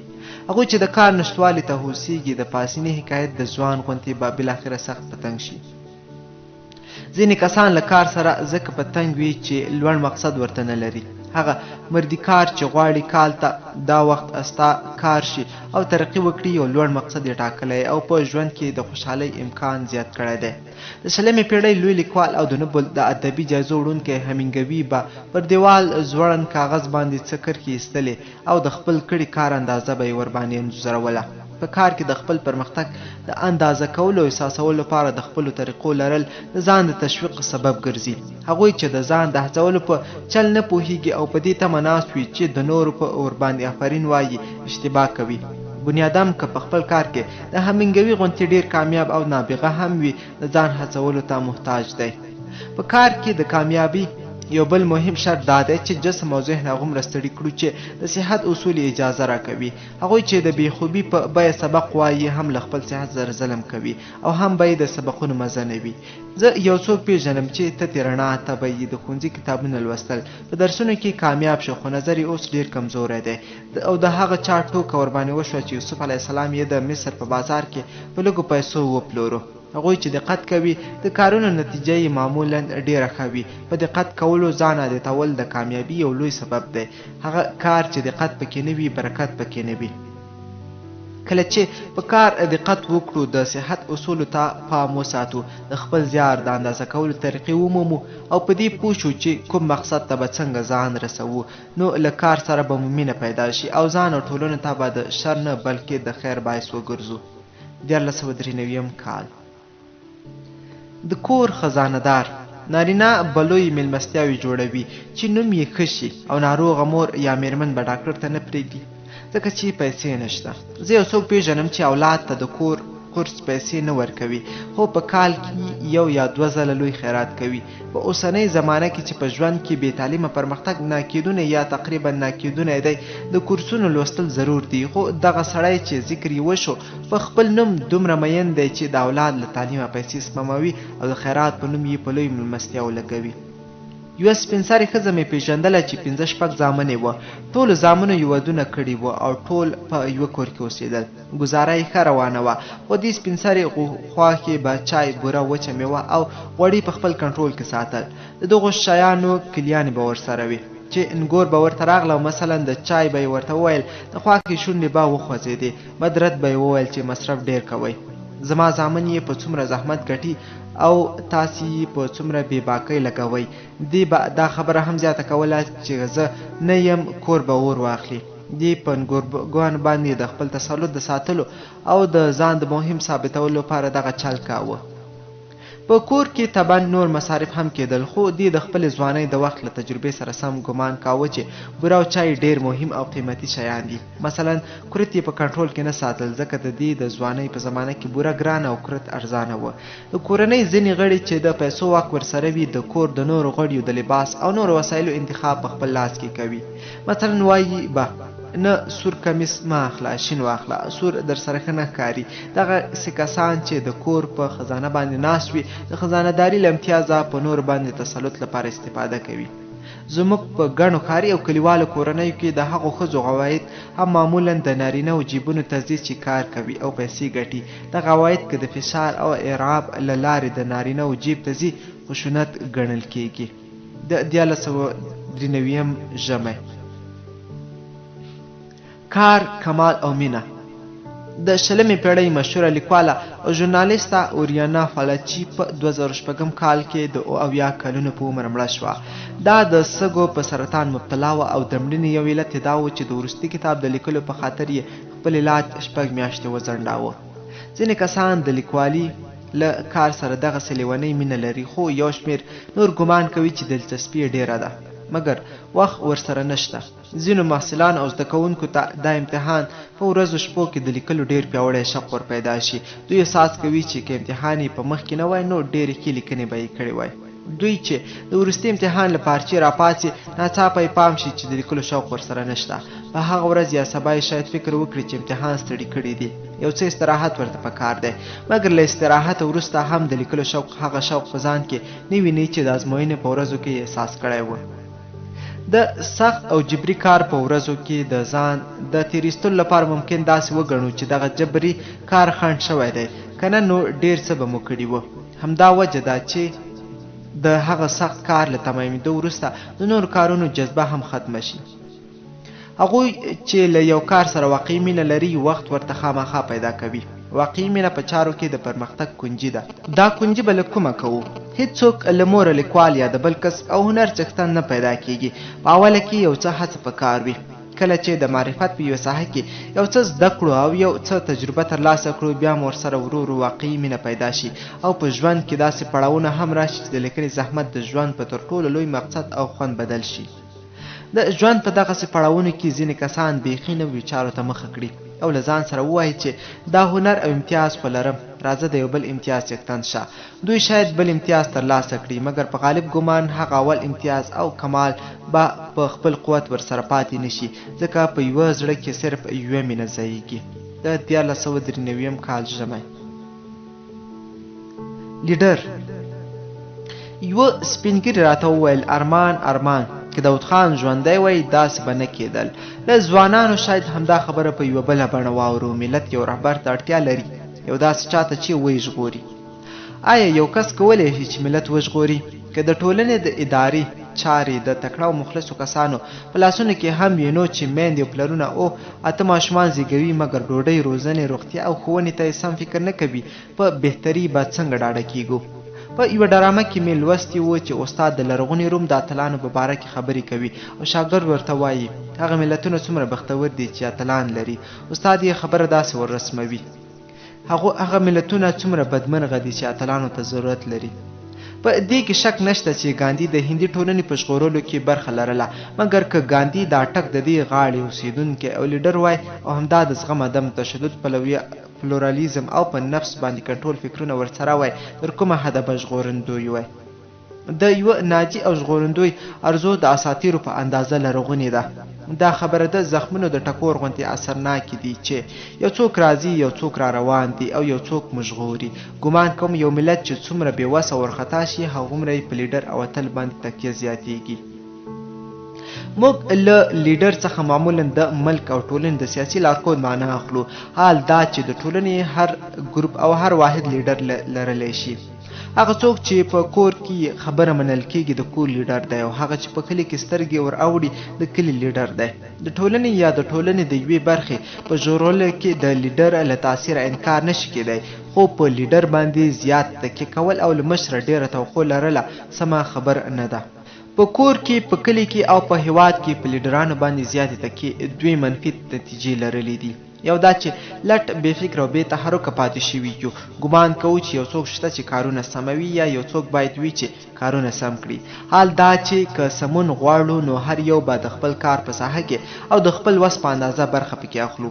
هغوی چې د کار نشتوالي ته هوسیږي د پاسیني حکایت د ځوان غوندې به بالاخره سخت په تنګ شي. ځینې کسان له کار سره ځکه په تنګ وي چې لوړ مقصد ورته نه لري. هغه مردي کار چې غواړي کال ته دا وخت استا کار شي او ترقي وکړي، یو لوړ مقصد یې ټاکلی او په ژوند کې د خوشحالۍ امکان زیات کړی دی. د 20مې پیړۍ لوی لیکوال او د نوبل د ادبي جایزو وړونکی همینګوي به پر دیوال ځوړند کاغذ باندې څه کرښې ایستلې او د خپل کړي کار اندازه به یې ورباندې انځوروله. په کار کې د خپل پرمختګ د اندازه کولو او احساسولو لپاره د خپلو طریقو لرل د ځان د تشویق سبب ګرځي. هغوی چې د ځان د هڅولو په چل نه پوهیږي او په دې تمه ناست وي چې د نورو په ورباندې آفرین وایي، اشتباه کوي. بنیادم که په خپل کار کې د همینګوي غوندې ډیر کامیاب او نابغه هم وي، د ځان هڅولو ته محتاج دی. په کار کې د کامیابی یو بل مهم شرط دا دی چې جسم او ذهن هغومره ستړي کړو چې د صحت اصول اجازه راکوي. هغوی چې د بېخوبي په بیه سبق وایي هم له خپل صحت سره ظلم کوي او هم به یې د سبقونو مزه نه وي. زه یو څوک پیژنم چې ته رڼا ته به یې د ښوونځي کتابونه لوستل، په درسونو کې کامیاب شو، خو نظر یې اوس ډېر کمزوری دی او د هغه چا ټوکه ورباندې وشوه چې یوسف علیه السلام یې د مصر په بازار کې په لږو پیسو وپلورو. هغوی چې دقت کوي د کارونو نتیجه یې معمولا ډیره ښه وي. په دقت کولو ځان عادتول د کامیابي یو لوی سبب دی. هغه کار چې دقت پکې نه وي برکت پکې نه وي. کله چې په کار دقت وکړو، د صحت اصولو ته پام وساتو، د خپل زیار د اندازه کولو طریقې ومومو او په دې پوه شو چې کوم مقصد ته به څنګه ځان رسوو، نو له کار سره به مو مینه پیدا شي او ځان او ټولنې ته به د شر نه بلکې د خیر باعث وګرځو. 1993 کال. د کور خزانه‌دار. نارینه به لوی میلمستیاوې جوړوي چې نوم یې ښه شي او ناروغه مور یا میرمن به ډاکټر ته نه پرېږدي ځکه چې پیسې نشته. زه یو څوک پیژنم چې اولاد ته د کور قرص پیسې نه ورکوي، خو په کال کې 1 یا 2 ځله لوی خیرات کوي. په اوسنۍ زمانه کې چې په ژوند کې بې تعلیمه پرمختګ ناکیدونی یا تقریبا ناکیدونی دی، د کورسونو لوستل ضرور دي. خو دغه سړی چې ذکر یې وشو په خپل نوم دومره مین دی چې د اولاد له تعلیمه پیسې سپموي او د خیرات په نوم یې په لوی مېلمستیاو لګوي. یوه سپین سرې ښځه مې پیژندله چې 5-6 زامن یې وه. ټولو زامنو یې ودونه کړي وه او ټول په یوه کور کې اوسېدل. ګزاره یې ښه روانه وه، خو دې سپین سرې خوا کې به چای، بوره، وچه میوه او غوړي په خپل کنټرول کې ساتل. د دغو شیانو کلیانې به ورسره وي چې انګور به ورته راغله او مثلا د چای به یې ورته وویل، د خوا کې شونډې به وخوځېدې، بدرد به یې وویل چې مصرف ډېر کوئ، زما زامن یې په څومره زحمت ګټي او تاسې یې په څومره بې باکۍ لګوئ. دې به دا خبره هم زیاته کوله چې زه نه یم کور به اور واخلي. دې په انګورګانو باندې د خپل تسلط د ساتلو او د ځان د مهم ثابتولو لپاره دغه چل کاوه. په کور کې طبعا نور مصارف هم کېدل، خو دې د خپل ځوانۍ د وخت له تجربې سره سم ګمان کاوه چې بوره او چای ډیر مهم او قیمتي شیان دي. مثلا کورت یې په کنټرول کې نه ساتل، ځکه د دې د ځوانۍ په زمانه کې بوره ګرانه او کورت ارزانه وه. د کورنۍ ځینې غړي چې د پیسو واک ورسره وي د کور د نورو غړیو د لباس او نورو وسایلو انتخاب په خپل لاس کې کوي. مثلا وایي به نه سور کمیس ما اخله، شین واخله، سور در سره ښه نه ښکاري. دغسې کسان چې د کور په خزانه باندې ناست وي د خزانهداري له امتیازه په نورو باندې تسلط لپاره استفاده کوي. زموږ په ګڼو ښاري او کلیوالو کورنیو کې د هغو ښځو عواید هم معمولا د نارینهو جیبونو ته ځي چې کار کوي او پیسې ګټي. دغه عواید که د فشار او ارعاب له لارې د نارینهو جیب ته ځي خشونت ګڼل کیږي. د 1993 ژمی. کار، کمال او مینه. د 20مې پیړۍ مشهوره لیکواله او ژورنالیسته اوریانا فالچي په 2006 کال کې د 70 کلونو په عمر مړه شوه. دا د سږو په سرطان مبتلا وه او د مړینې یو علت یې دا و چې د وروستي کتاب د لیکلو په خاطر یې خپل علاج 6 میاشتې وځنډاوه. ځینې کسان د لیکوالي له کار سره دغسې لیونۍ مینه لري، خو یو شمېر نور ګمان کوي چې دلچسپي یې ډېره ده، مګر وخت ورسره نشته. ځینو محصلان او زده کوونکو ته دا امتحان په ورځو شپو کې د لیکلو ډېر پیاوړی شوق ور پیدا شي. دوی احساس کوي چې که امتحان یې په مخ کې نه وای نو ډېرې ښې لیکنې به یې کړې وای. دوی چې د وروستي امتحان له پارچې راپاڅي ناڅاپه یې پام شي چې د لیکلو شوق ورسره نشته. په هغه ورځ یا سبا یې شاید فکر وکړي چې امتحان ستړي کړي دي، یو څه استراحت ورته پکار دی، مګر له استراحت وروسته هم د لیکلو شوق هغه شوق په ځان کې نه ویني چې د ازموینې په ورځو کې یې احساس کړی و. د سخت او جبري کار په ورځو کې د ځان د تیریستلو لپاره ممکن داسې وګڼو چې دغه جبري کار خنډ شوی دی، که نه نو ډېر څه به مو کړي وو. همدا وجه ده چې د هغه سخت کار له تمامېدو وروسته د نورو کارونو جذبه هم ختمه شي. هغوی چې له یو کار سره واقعي مینه لري وخت ورته خامخا پیدا کوي. واقعي مینه په چارو کې د پرمختګ کنجي ده. دا کنجي به له کومه کوو؟ هیڅوک له موره لیکوال یا د بل کس او هنر څښتن نه پیدا کیږي. په اوله کې یو څه هڅه پکار وي. کله چې د معرفت په یوه ساحه کې یو څه زده کړو او یو څه تجربه ترلاسه کړو بیا مو ورسره ورو ورو واقعي مینه پیدا شي او په ژوند کې داسې پړاوونه هم راشي چې د لیکنې زحمت د ژوند په تر ټولو لوی مقصد او خوند بدل شي. د ژوند په دغسې پړاوونو کې ځینې کسان بیخي نویو چارو ته مخه کړي او له ځان سره ووایي چې دا هنر او امتیاز خو لرم، راځه د یو بل امتیاز څښتن شه. دوی شاید بل امتیاز ترلاسه کړي، مګر په غالب ګمان هغه اول امتیاز او کمال به په خپل قوت ورسره پاتې نشي، ځکه په یوه زړه کې صرف یوه مینه ځایږي. د 1993 کال ژمی. لیډر. یوه سپین ږیري راته وویل ارمان ارمان که داود خان ژوندی وی داسې به نه کېدل. له ځوانانو شاید همدا خبره په یوه بله بڼه واورو. ملت یو رهبر ته اړتیا لري، یو داسې چاته چې وژغوري. آیا یو کس کولی شي چې ملت وژغوري؟ که د ټولنې د ادارې چارې د تکړه او مخلصو کسانو په لاسونو کې هم وي نو چې میندې او پلرونه او 8 ماشومان زیږوي مګر ډوډۍ، روزنې، روغتیا او ښوونې ته یې سم فکر نه کوي، په بهتري به څنګه ډاډه کیږو؟ په یوه ډرامه کې مې لوستي و چې استاد د لرغوني روم د اتلانو په باره کې خبرې کوي او شاګرد ورته وایي هغه ملتونه څومره بختور دي چې اتلان لري. استاد یې خبره داسې ورسموي هغه ملتونه څومره بدمرغه دي چې اتلانو ته ضرورت لري. په دې کې شک نشته چې ګاندي د هندي ټولنې په ژغورلو کې برخه لرله، مګر که ګاندي دا ټک د دې غاړې اوسېدونکی او لیډر وای او همدا د زغم عدم تشدد پلورالیزم او په نفس باندې کنټرول فکرونه ورسره وای تر کومه حده به ژغورندوی وای. د یوه ناجي او ژغورندوی ارزو د اساطیرو په اندازه لرغونې ده. دا خبره د زخمونو د ټکور غوندې اثرناکې دي چې یو څوک راځي یو څوک را روان دي او یو څوک مژغوري. ګمان کوم یو ملت چې څومره بېوسه ورخطا شي هغومره یې په لیډر او اتل باندې تکیه زیاتیږي. موږ له لیډر څخه معمولا د ملک او ټولنې د سیاسي لارښود معنا اخلو. حال دا چې د ټولنې هر ګروپ او هر واحد لیډر لرلی شي. هغه څوک چې په کور کې خبره منل کېږي د کور لیډر دی او هغه چې په کلي کې سترګې ور اوړي د کلي لیډر دی. د ټولنې یا د ټولنې د یوې برخې په ژغورلو کې د لیډر له تاثیره انکار نشي کېدی، خو په لیډر باندې زیات تکیه کول او له مشره ډېره توقع لرله سمه خبر نه ده. په کور کې، په کلي کې او په هیواد کې په لیډرانو باندې زیاتې تکیې دوی منفي نتیجې لرلې دي. یو دا چې لټ بې فکر او بې تحرکه پاتې شوي یو، ګمان کوو چې یو څوک شته چې کارونه سموي یا یو څوک باید وي چې کارونه سم کړي. حال دا چې که سمون غواړو نو هر یو به د خپل کار په ساحه کې او د خپل وس په اندازه برخه پکې اخلو.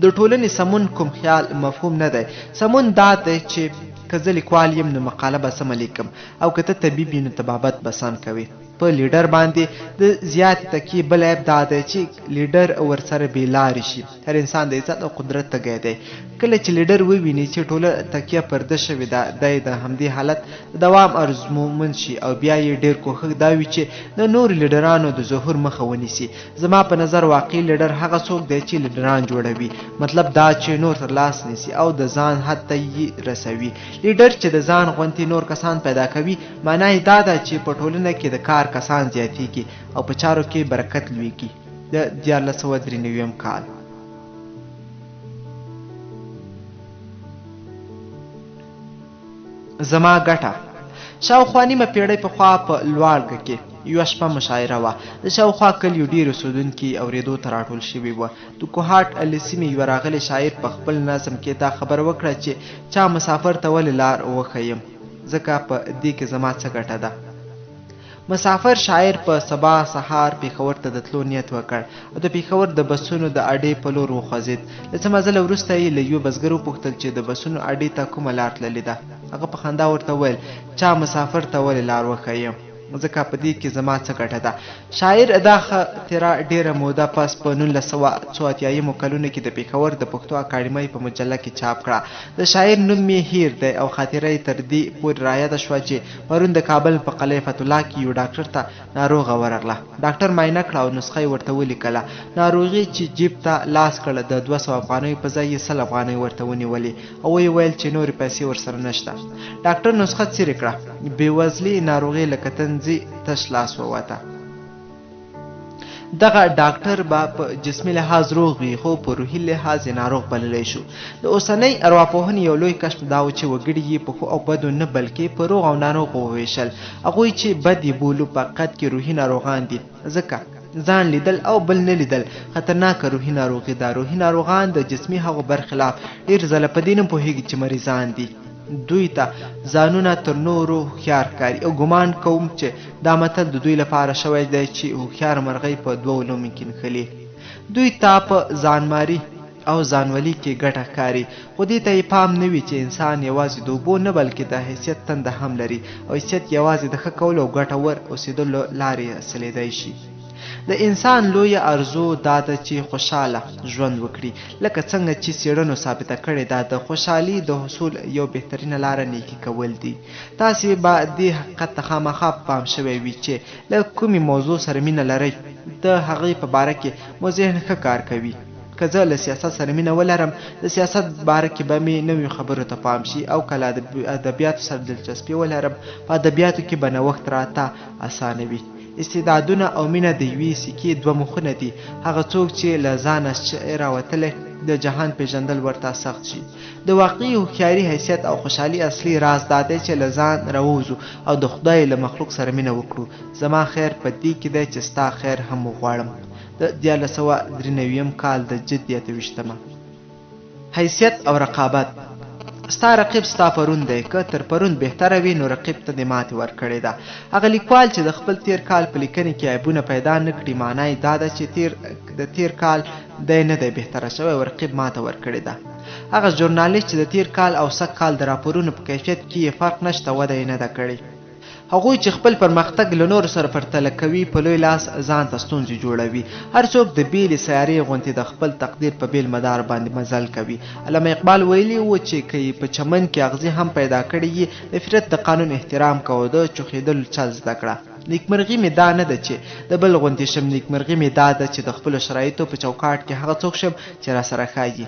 د ټولنې سمون کوم خیال مفهوم نه دی. سمون دا دی چې که زه لیکوال یم نو مقاله به سمه لیکم، او که ته طبیب یې نو طبابت به سم کوي. په لیډر باندې د زیاتې تکیې بل عیب دا دی چې لیډر ورسره بې لارې شي. هر انسان د عزت او قدرت تږی دی. کله چې لیډر وویني چې ټوله تکیه پر ده شوې ده، دی د همدې حالت د دوام ارزمومن شي او بیا یې ډېر کوښښ دا وي چې د نورو لیډرانو د ظهور مخه ونیسي. زما په نظر واقعي لیډر هغه څوک دی چې لیډران جوړوي، مطلب دا چې نور تر لاس نیسي او د ځان حد ته یې رسوي. لیډر چې د ځان غوندې نور کسان پیدا کوي، معنا یې دا ده چې په ټولنه کې د کار کسان زیاتیږي او په چارو کې برکت لویږي. د 1493 کال. زما ګټه. شاوخوا نیمه پیړۍ پخوا په لوړګه کې یوه شپه مشاعره وه. د شاوخوا کلیو ډېر اوسېدونکي اورېدو ته راټول شوي وه. د کوهاټ له سیمې یوه راغلی شاعر په خپل نظم کې دا خبره وکړه چې چا مسافر ته ولې لار وښیم، ځکه په دې کې زما څه ګټه ده. مسافر شاعر په سبا سهار پېښور ته د تلو نیت وکړ او د پېښور د بسونو د اډې په لور وخوځېد. له څه مزله وروسته یې له یوه بزګر وپوښتل چې د بسونو اډې ته کومه لار تللې ده. هغه په خندا ورته وویل چا مسافر ته ولې لار وښیم، ځکه په دې کې زما څه ګټه ده. شاعر دا خاطره ډېره موده پس په 1984 کلونو کې د پېښور د پښتو اکاډمۍ په مجله کې چاپ کړه. د شاعر نوم یې هیر دی او خاطره یې تر دې پورې رایاده شوه چې پرون د کابل په قلعه فتح الله کې یو ډاکټر ته ناروغه ورغله. ډاکټر معاینه کړه او نسخه یې ورته ولیکله. ناروغي چې جیب ته لاس کړه د 200 افغانیو په ځای یې 100 افغانۍ ورته ونیولې او ویې ویل چې نورې پیسې ورسره نشته. ډاکټر نسخه څیرې کړه. بېوزلي ناروغي لکه تنځي تش لاس ووته. دغه ډاکټر به په جسمي لحاظ روغ وي خو په روحي لحاظ یې ناروغ بللی شو. د اوسنۍ ارواپوهنې یو لوی کشف دا و چې وګړي یې په ښو او بدو نه بلکې په روغ او ناروغ وویشل. هغوی چې بد یې بولو په حقیقت کې روحي ناروغان دي، ځکه ځان لیدل او بل نه لیدل خطرناکه روحي ناروغي ده. روحي ناروغان د جسمي هغو برخلاف ډېر ځله په دې نه پوهېږي چې مریضان دي. دوی ته ځانونه تر نورو هوښیار ښکاري او ګمان کوم چې دا متل د دوی لپاره شوی دی چې هوښیار مرغۍ په دوو لومې کې نښلي. دوی ته په ځانماري او ځانولي کې ګټه ښکاري، خو دې ته یې پام نه وي چې انسان یوازې د اوبو نه بلکې د حیثیت تنده هم لري او حیثیت یوازې د ښه کولو او ګټور اوسېدلو لارې حاصلېدی شي. د انسان لویه ارزو دا ده چې خوشحاله ژوند وکړي، لکه څنګه چې څېړنو ثابته کړې ده د خوشحالي د حصول یو بهترینه لاره نیکي کول دي. تاسې به دې حقیقت ته خامخا پام شوی وي چې له کومې موضوع سره مینه لرئ د هغې په باره کې مو ذهن ښه کار کوي. که زه له سیاست سره مینه ولرم د سیاست باره کې به مې نویو خبرو ته پام شي، او که له ادبیاتو سره دلچسپي ولرم په ادبیاتو کې به نوښت راته اسانه وي. استعدادونه او مینه د یوې سکې دوه مخونه دي. هغه څوک چې له ځانه شعر راوتلی د جهان پیژندل ورته سخت شي. د واقعي هوښیاري حیثیت او خوشحالي اصلي راز دا دی چې له ځان راووځو او د خدای له مخلوق سره مینه وکړو. زما خیر په دې کې دی چې ستا خیر هم وغواړم. د 1493 کال د جد 28. حیثیت او رقابت. ستا رقیب ستا پرون دی، که تر پرون بهتره وي نو رقیب ته دې ماتې ورکړې ده. هغه لیکوال چې د خپل تیر کال په لیکنې کې عیبونه پیدا نه کړي، معنا یې دا ده چې د تیر کال دی نه دی بهتره شوی او رقیب ماته ورکړې ده. هغه ژورنالیست چې د تیر کال او سږ کال د راپورونو په کیفیت کې یې فرق نشته وده یې نه ده کړې. هغوی چې خپل پرمختګ له نورو سره پرتله کوي په لوی لاس ځان ته ستونزې جوړوي. هر څوک د بیلې سیارې غوندې د خپل تقدیر په بیل مدار باندې مزل کوي. علامه اقبال ویلي و چې که یې په چمن کې اغزي هم پیدا کړي یې د فطرت د قانون احترام کوه، د چوخېدلو چل زده کړه. نیکمرغي مې دا نه ده چې د بل غوندې شم، نیکمرغي مې دا ده چې د خپلو شرایطو په چوکاټ کې هغه څوک شم چې راسره ښایي.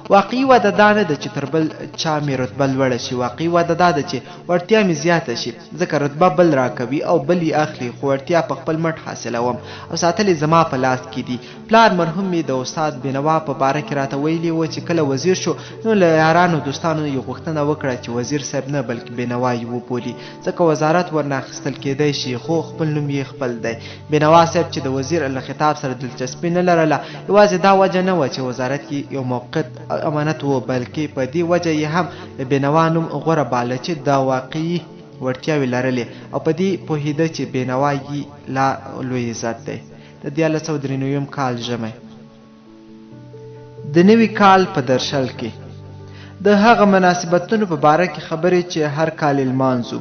واقعي وده دا نه ده چې تر بل چا مې رتبه لوړه شي، واقعي وده دا ده چې وړتیا مې زیاته شي، ځکه رتبه بل راکوي او بل یې اخلي، خو وړتیا په خپل مټ حاصلوم او ساتل یې زما په لاس کې دي. پلار مرحوم مې د استاد بینوا په باره کې راته ویلي و چې کله وزیر شو نو له یارانو دوستانو یې غوښتنه وکړه چې وزیر صاحب نه بلکې بینوا یې وبولي، ځکه وزارت ورنه اخیستل کېدی شي خو خپل نوم یې خپل دی. بینوا صاحب چې د وزیر له خطاب سره دلچسپي نه لرله، یوازې دا وجه نه وه چې وزارت کې یو موقت امانت و، بلکې په دې وجه یې هم د بینوا نوم غوره باله چې دا واقعي وړتیاوې لرلې او په دې پوهېده چې بینوا یې لا لوی عزت دی. د 1993 کال ژمی د نوي کال په درشل کې د هغه مناسبتونو په باره کې خبرې چې هر کال لمانځو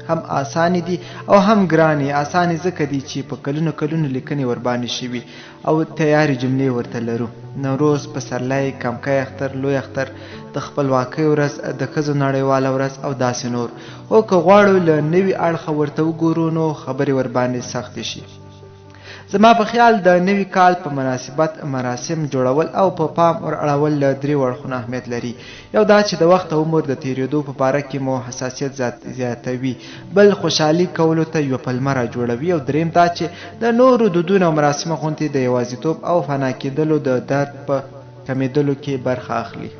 هم آسانې دي او هم ګرانې. آسانې ځکه دي چې په کلونو کلونو لیکنې ورباندې شوي او تیارې جملې ورته لرو. نوروز، پسرلی، کمکی اختر، لوی اختر، د خپلواکۍ ورځ، د ښځو نړیواله ورځ او داسې نور. خو که غواړو له نوي اړخه ورته وګورو نو خبرې ورباندې سختې شي. زما په خیال د نوي کال په مناسبت مراسم جوړول او په پام ور اړول له 3 اړخونو اهمیت لري. یو دا چې د وخت او عمر د تیریدو په باره کې مو حساسیت زیاتوي، بل خوشحالي کولو ته یوه پلمه را جوړوي، او دریم دا چې د نورو دودونو او مراسمو غوندې د یوازیتوب او فنا کېدلو د درد په کمېدلو کې برخه اخلي.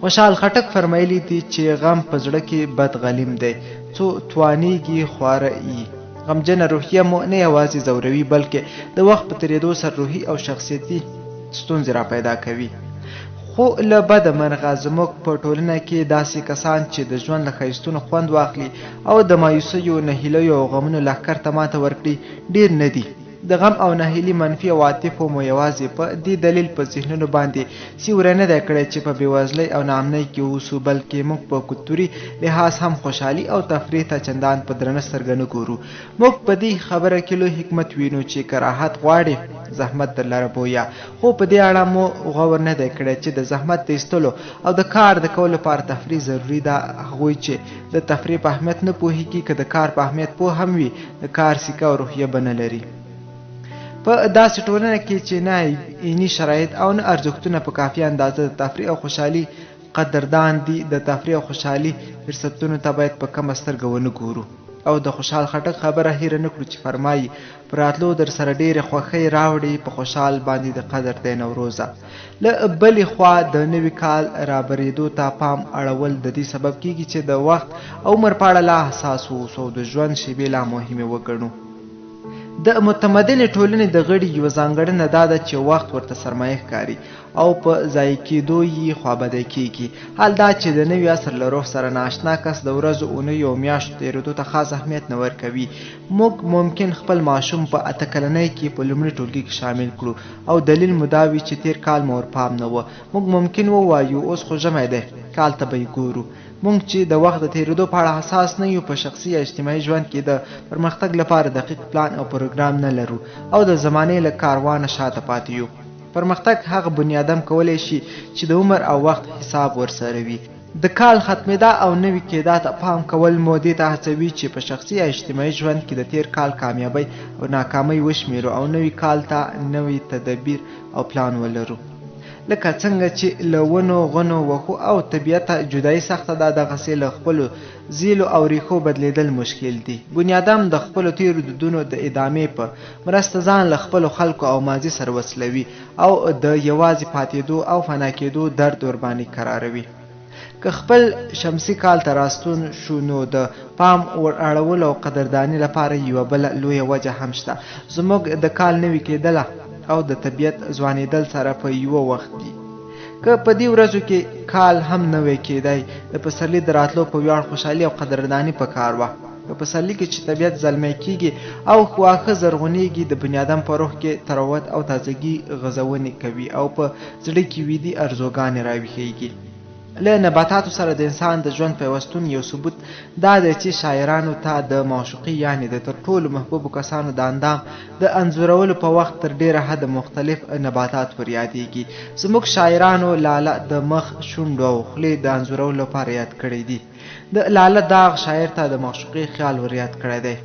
خوشحال خټک فرمایلی دي چې غم په زړه کې بد غلیم دی، څو توانیږي خواره ای. غمجنه روحیه مو نه یوازې ځوروي بلکې د وخت په تېرېدو سره روحي او شخصیتي ستونزې را پیدا کوي. خو له بده مرغه زموږ په ټولنه کې داسې کسان چې د ژوند له ښایستونو خوند واخلي او د مایوسیو، نهیلیو او غمونو لښکر ته ماته ورکړي ډېر نه دي. د غم او نهیلي منفي عواطفو مو یوازې په دې دلیل په ذهنونو باندې سیوری نه دی کړی چې په بېوزلۍ او ناامنۍ کې اوسو، بلکې موږ په کلتوري لحاظ هم خوشحالي او تفریح ته چندان په درنه سترګه نه ګورو. موږ په دې خبره کې لوی حکمت وینو چې که راحت غواړې زحمت درلره بویا، خو په دې اړه مو غور نه دی کړی چې د زحمت د ایستلو او د کار د کولو لپاره تفریح ضروري ده. هغوی چې د تفریح په اهمیت نه پوهېږي، که د کار په اهمیت پوه هم وي، د کار سیکه او روحیه به نه لري. په داسې ټولنه کې چې نه عیني شرایط او نه ارزښتونه په کافي اندازه د تفریح او خوشحالي قدردان دي، د تفریح او خوشحالي فرصتونو ته باید په کمه سترګه ونه ګورو. او د خوشحال خټک خبره هیره نه کړو چې فرمایي په راتلو در سره ډېرې خوښۍ راوړي، په خوشحال باندې د قدر دی نوروزه. له بلې خوا د نوي کال رابرېدو ته پام اړول د دې سبب کیږي چې د وخت او عمر په اړه لا حساس اوسو او د ژوند شېبې لا مهمې وګڼو. د متمدنې ټولنې د غړي یوه ځانګړنه دا ده چې وخت ورته سرمایه ښکاري او په ضایع کېدو یې خوابدی کېږي. حال دا چې د نوي عصر له روح سره نااشنا کس د ورځو، اونیو او میاشتو تېرېدو ته خاص اهمیت نه ورکوي. موږ ممکن خپل ماشوم په 8 کلنۍ کې په لومړي ټولګي کې شامل کړو او دلیل مو دا وي چې تېر کال مو ورپام نه و. موږ ممکن ووایو اوس خو ژمی دی، کال ته به یې ګورو. موږ چې د وخت د تېرېدو په اړه حساس نه یو، په شخصي یا اجتماعي ژوند کې د پرمختګ لپاره دقیق پلان او پروګرام نه لرو او د زمانې له کاروانه شاته پاتې یو. پرمختګ هغه بنیادم کولی شي چې د عمر او وخت حساب ورسره وي. د کال ختمېدا او نوي کېدا ته پام کول مو دې ته هڅوي چې په شخصي یا اجتماعي ژوند کې د تېر کال کامیابۍ او ناکامۍ وشمېرو او نوي کال ته نوی تدبیر او پلان ولرو. لکه څنګه چې له ونو، غنو، وښو او طبیعته جدایي سخته ده، دغسې له خپلو زیلو او ریښو بدلیدل مشکل دي. بنیادم د خپلو تېرو دودونو د ادامې په مرسته ځان له خپلو خلکو او ماضي سره وصلوي او د یوازې پاتېدو او فنا کېدو درد ورباندې قراروي. که خپل شمسي کال ته راستون شو نو د پام ور اړولو او قدردانۍ لپاره یوه بله لویه وجه هم شته. زموږ د کال نوي کېدله او د طبیعت ځوانېدل سره په یوه وخت دي. که په دې ورځو کې کال هم نوی کېدی، د پسرلي د راتلو په ویاړ خوشحالي او قدرداني په کار وه. په پسرلي کې چې طبیعت زلمی کېږي او واښه زرغونېږي، د بنیادم په روح کې تروت او تازګي غځونې کوي او په زړه کې ویدي ارزوګانې راویښېږي. له نباتاتو سره د انسان د ژوند پیوستون یو ثبوت دا دی چې شاعرانو ته د معشوقي یعنې د تر ټولو محبوبو کسانو د اندام د انځورولو په وخت تر ډېره حده مختلف نباتات ور یادېږي. زموږ شاعرانو لاله د مخ، شونډو او خولې د انځورولو لپاره یاد کړی دي. د لاله داغ شاعر ته د معشوقي خیال ور یاد کړی دی.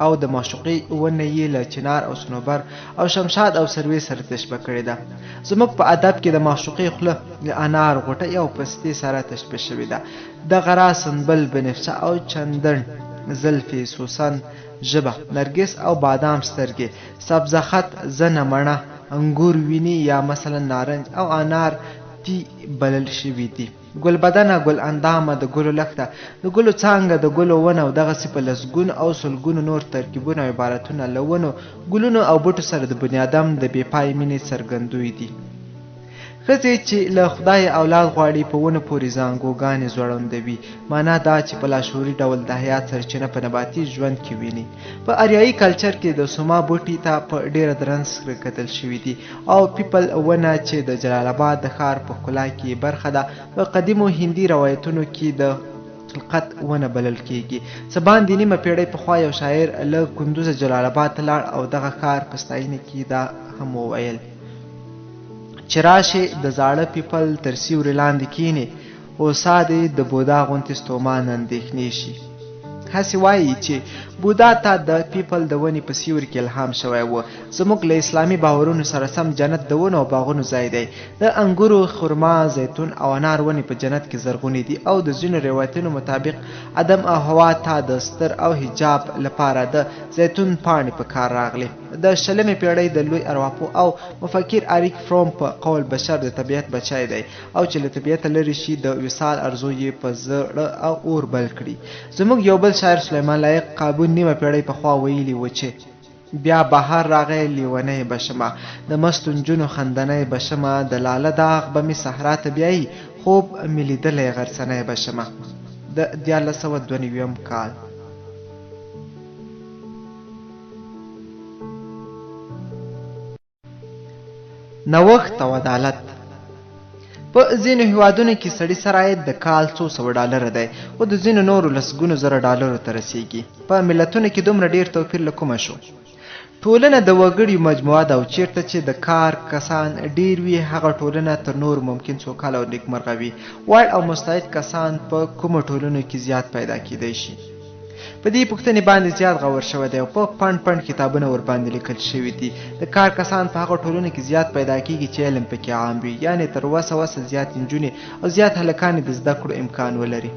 او د معشوقې ونه یې له چنار او صنوبر او شمشاد او سروې سره تشبه کړې ده. زموږ په ادب کې د معشوقې خوله د انار غوټۍ او پستې سره تشبه شوې ده. دغه راز سنبل، بنفشه او چندن، زلفې، سوسن ژبه، نرګس او بادام سترګې، سبزه خط، زنه مڼه، انګور ویني یا مثلا نارنج او انار پی بلل شوي دي. ګل بدنه، ګل اندامه، د ګلو لښته، د ګلو څانګه، د ګلو ونه او دغسې په لسګونو او سلګونو نور ترکیبونه او عبارتونه له ونو، ګلونو او بوټو سره د بني ادم د بې پای مینې څرګندوی دي. ښځې چې له خدای اولاد غواړي په ونو پورې زانګوګانې ځوړندوي. معنا دا چې په لاشعوري ډول د حیات سرچینه په نباتي ژوند کې ویني. په اریایي کلچر کې د سوما بوټي ته په ډېره درنه سره کتل شوي دي او پیپل ونه چې د جلال آباد د ښار په ښکلا کې برخه ده په قدیمو هندي روایتونو کې د خلقت ونه بلل کېږي. څه باندې نیمه پېړۍ پخوا یو شاعر له کندوزه جلال آباد ته لاړ او دغه ښار په ستاینه کې دا هم وویل چې راشي د زاړه پیپل تر سیوري لاندې کینې، اوسا دې د بودا غوندې ستومان اندېښنې شي. هسې وایي چې بودا ته د پیپل د ونې په سیوري کې الهام شوی و. زموږ له اسلامي باورونو سره سم جنت د ونو او باغونو ځای دی. د انګورو، خرما، زیتون او انار ونې په جنت کې زرغونې دي او د ځینو روایتونو مطابق ادم او حوا ته د ستر او حجاب لپاره د زیتون پاڼې په کار راغلي. د 20مې پېړۍ د لوی ارواپوه او مفکر اریک فروم په قول بشر د طبیعت بچی دی او چې له طبیعته لرې شي د وصال ارزو یې په زړه او اور بل کړي. زموږ یو بل شاعر سلیمان لایق قابون نیمه پېړۍ پخوا ویلي و چې بیا بهار راغی لیونی به شمه، د مستو نجونو خندنی به شمه، د لاله داغ به مې صحرا ته بیایي، خوب مې لیدلی غرڅنی به شمه. د 1992 کال. نوښت او عدالت. په ځینو هیوادونو کې سړي سر عاید د کال $100 دی خو د ځینو نورو لسګونو زره ډالرو ته رسیږي. په ملتونو کې دومره ډیر توپیر له کومه شو؟ ټولنه د وګړیو مجموعه ده او چیرته چې د کار کسان ډیر وي هغه ټولنه تر نور ممکن سوکاله او نیکمرغه وي. وړ او مستعد کسان په کومو ټولنو کې زیات پیدا کیدای شي؟ په دې پوښتنې باندې زیات غور شوی دی او په پڼ کتابونه ورباندې لیکل شوي دي. د کار کسان په هغه ټولنو کې زیات پیدا کیږي چې علم پکې عام وي، یعنې تر وسه زیات نجونې او زیات هلکانې د زده کړو امکان ولري.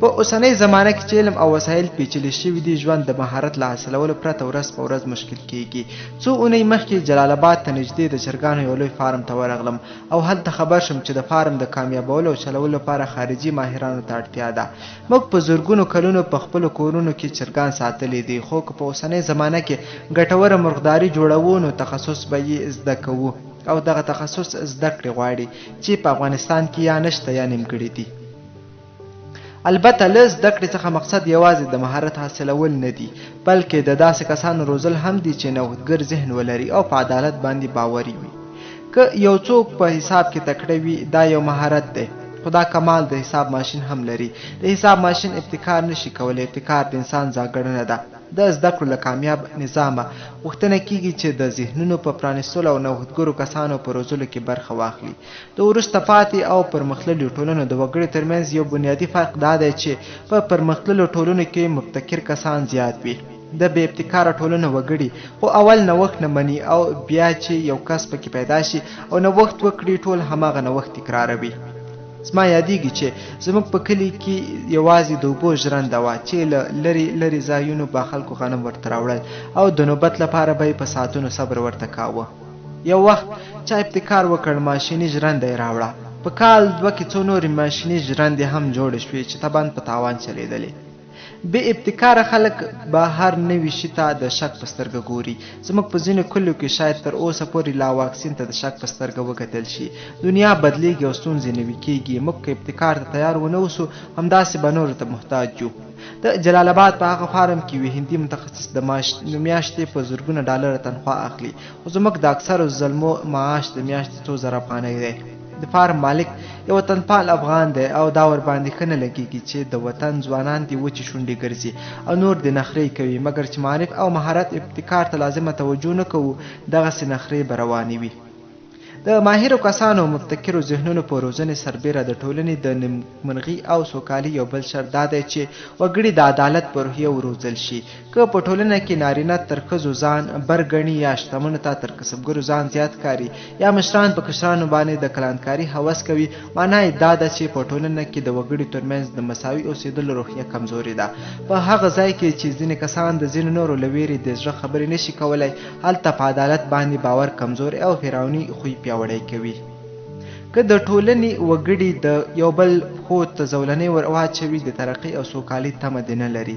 په اوسنۍ زمانه کې چې علم او وسایل پیچلي شوي دي ژوند د مهارت له حاصلولو پرته ورځ په ورځ مشکل کیږي. څو اونۍ مخکې جلال آباد ته نږدې د چرګانو یو لوی فارم ته ورغلم او هلته خبر شوم چې د فارم د کامیابولو او چلولو لپاره خارجي ماهرانو ته اړتیا ده. موږ په زرګونو کلونو په خپلو کورونو کې چرګان ساتلي دي خو که په اوسنۍ زمانه کې ګټوره مرغداري جوړوو نو تخصص به یې زده کوو او دغه تخصص زده کړې غواړي چې په افغانستان کې یا نشته یا نیمګړي دي. البته له زده کړې څخه مقصد یوازې د مهارت حاصلول نه دي بلکې د داسې کسانو روزل هم دي چې نوښتګر ذهن ولري او په عدالت باندې باوري وي. که یو څوک په حساب کې تکړه وي دا یو مهارت دی خو دا کمال د حساب ماشین هم لري. د حساب ماشین ابتکار نشي کولی. ابتکار د انسان ځانګړنه ده. د زده کړو له کامیاب نظامه غوښتنه کیږي چې د ذهنونو په پرانیستلو او نوښتګرو کسانو په روزلو کې برخه واخلي. د وروسته پاتې او پرمختللو ټولنو د وګړو ترمنځ یو بنیادي فرق دا دی چې په پرمختللو ټولنو کې مبتکر کسان زیات وي. د بې ابتکاره ټولنو وګړي خو اول نوښت نه مني او بیا چې یو کس پکې پیدا شي او نوښت وکړي ټول هماغه نوښت تکراروي. زما یادېږي چې زموږ په کلي کې یوازې د اوبو ژرنده وه چې له لرې ځایونو به خلکو غنم ورته راوړل او د نوبت لپاره به یې په ساعتونو صبر ورته کاوه. یو وخت چا ابتکار وکړ، ماشیني ژرنده یې راوړه. په کال 2 کې څو نورې ماشیني ژرندې هم جوړې شوې چې طبعا په تاوان چلیدلې. بې ابتکاره خلک به هر نوي شي ته د شک په سترګه ګوري. زموږ په ځینو کلیو کې شاید تر اوسه پورې لا واکسین ته د شک په سترګه وکتل شي. دنیا بدلیږي او ستونزې نوي کیږي. موږ که ابتکار ته تیار ونه اوسو همداسې به نورو ته محتاج یو. د جلال آباد په هغه فارم کې یو هندي متخصص د میاشتې په زرګونه ډالره تنخواه اخلي خو زموږ د اکثرو زلمو معاش د میاشتې $2,000 دی. د فارم مالک یو وطنپال افغان دی او دا ورباندې ښه نه لګېږي چې د وطن ځوانان دې وچې شونډې ګرځي او نور دې نخرې کوي مګر چې معرف او مهارت ابتکار ته لازمه توجه نه کوو دغسې نخرې به روانې وي. د ماهرو کسانو او مبتکرو ذهنونو په روزنې سربیره د ټولنې د نیمګړتیا او سوکالي یو بل شرط دا دی چې وګړي د عدالت په روحیه وروزل شي. که په ټولنه کې نارینه تر ښځو ځان بر ګڼي یا شتمنو ته تر کسبګرو ځان زیات کاري یا مشران په کشرانو باندې د کلانکاري هوس کوي، معنا یې دا ده چې په ټولنه کې د وګړي ترمنځ د مساوي اوسېدلو روحیه کمزورې ده. په هغه ځای کې چې ځینې کسان د ځینو نورو له ویرې د زړه خبرې نشي کولی، هلته په عدالت باندې باور کمزوري او فرعوني خوی پیاوړی کوي. که د ټولنې وګړي د یو بل پښو ته زولنې ور واچوي، د ترقۍ او سوکالۍ تمه دې نه لري.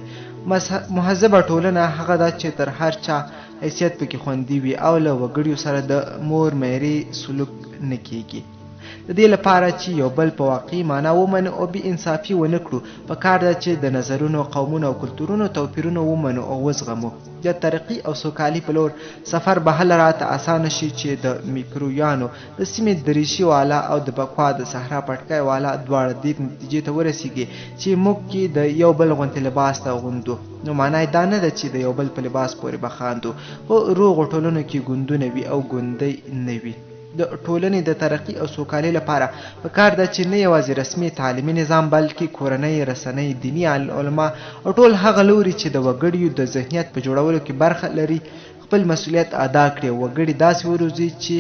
مهذبه ټولنه هغه ده چې تر هر چا حیثیت پکې خوندي وي او له وګړیو سره د مور میرې سلوک نه کیږي. د دې لپاره چې یو بل په واقعي معنا ومنو او بې انصافي ونه کړو، پکار ده چې د نظرونو، قومونو او کلتورونو توپیرونه ومنو او وزغمو. د ترقي او سوکالي په لور سفر به هله راته اسانه شي چې د میکرویانو د سیمې دریشي والا او د بکوا د صحرا پټکی والا دواړه دې نتیجې ته ورسیږي چې موږ کې د یو بل غوندې لباس اغوندو. نو معنا دا نه ده چې د یو بل په لباس پورې به خاندو. په روغو ټولنو کې ګوندونه وي او ګوندۍ نه وي. د ټولنې د ترقي او سوکالۍ لپاره پکار ده چې نه یوازې رسمي تعلیمي نظام بلکې کورنۍ، رسنۍ، دیني علما او ټول هغه لوري چې د وګړیو د ذهنیت په جوړولو کې برخه لري خپل مسؤلیت ادا کړي. وګړي داسې وروزي چې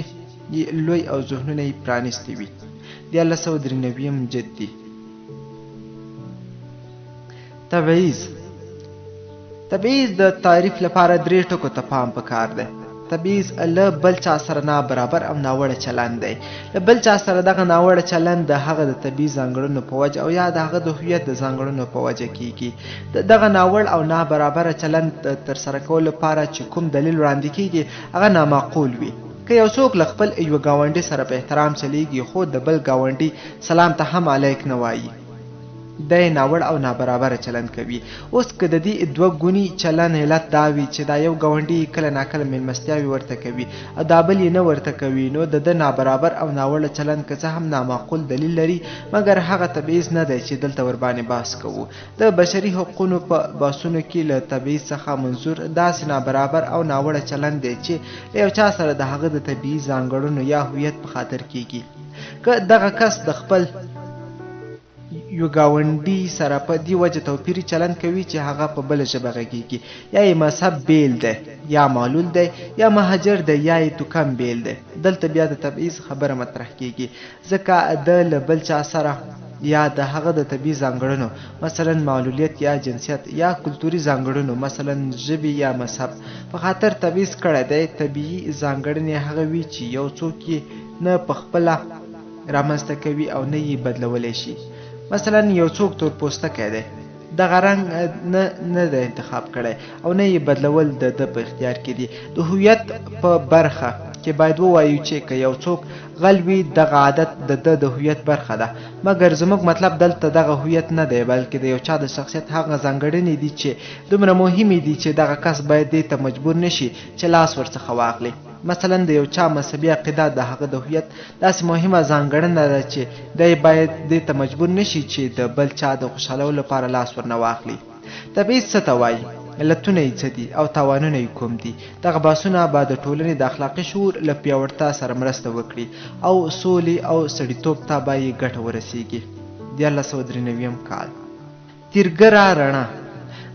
لوی او ذهنونه یې پرانیستي وي. 1993 جدي تبعیض د تعریف لپاره 3 ټکو ته پام پکار دی. تبعیض له بل چا سره نابرابر او ناوړه چلند دی. له بل چا سره دغه ناوړه چلند د هغه د طبیعي ځانګړنو په وجه او یا د هغه د هویت د ځانګړنو په وجه کیږي. دغه ناوړ او نابرابره چلند ترسره کولو لپاره چې کوم دلیل وړاندې کیږي هغه نامعقول وي. که یو څوک له خپل یوه ګاونډي سره په احترام چلیږي خو د بل ګاونډي سلام ته هم علیک نه وایي، دی ناوړ او نابرابره چلند کوي. اوس که د دې 2 ګوني چلند علت دا وي چې دا یو ګاونډي کله ناکله میلمستیاوې ورته کوي او دا بل یې نه ورته کوي، نو د ده نابرابر او ناوړه چلند که څه هم نامعقول دلیل لري، مګر هغه تبعیض نه دی چې دلته ورباندې بحث کوو. د بشري حقوقو په بحثونو کې له تبعیض څخه منظور داسې نابرابر او ناوړه چلند دی چې له یو چا سره د هغه د طبیعي ځانګړنو یا هویت په خاطر کیږي. که دغه کس د خپل یو ګاونډي سره په دې وجه توپیري چلند کوي چې هغه په بله ژبه غږیږي، یا یې مذهب بیل دی، یا معلول دی، یا مهاجر دی، یا یې توکم بیل دی، دلته بیا د تبعیض خبره مطرح کیږي. ځکه د له بل چا سره یا د هغه د طبیعي ځانګړنو مثلا معلولیت یا جنسیت یا کلتوري ځانګړنو مثلا ژبې یا مذهب په خاطر تبعیض کړی دی. طبیعي ځانګړنې هغه وي چې یو څوک یې نه په خپله رامنځته کوي او نه یې بدلولی شي. مثلا یو څوک تور پوستکی دی، دغه رنګ نه دی انتخاب کړی او نه یې بدلول د ده په اختیار کې دي. د هویت په برخه کې باید ووایو چې که یو څوک غل وي دغه عادت د ده د هویت برخه ده، مګر زموږ مطلب دلته دغه هویت نه دی بلکې د یو چا د شخصیت هغه ځانګړنې دي چې دومره مهمې دي چې دغه کس باید دې ته مجبور نشي چې لاس ورڅخه واخلي. مثلا د یو چا مذهبي عقیده د هغه د هویت داسې مهمه ځانګړنه ده چې دی باید دې ته مجبور نشي چې د بل چا د خوشحالولو لپاره لاس ورنه واخلي. تبعیض څه ته وایي؟ علتونه یې څه دي او تاوانونه یې کوم دي؟ دغه بحثونه به د ټولنې د اخلاقي شعور له پیاوړتیا سره مرسته وکړي او سولې او سړیتوب ته به یې ګټه ورسیږي. 1993 کال. تیرګره رڼا.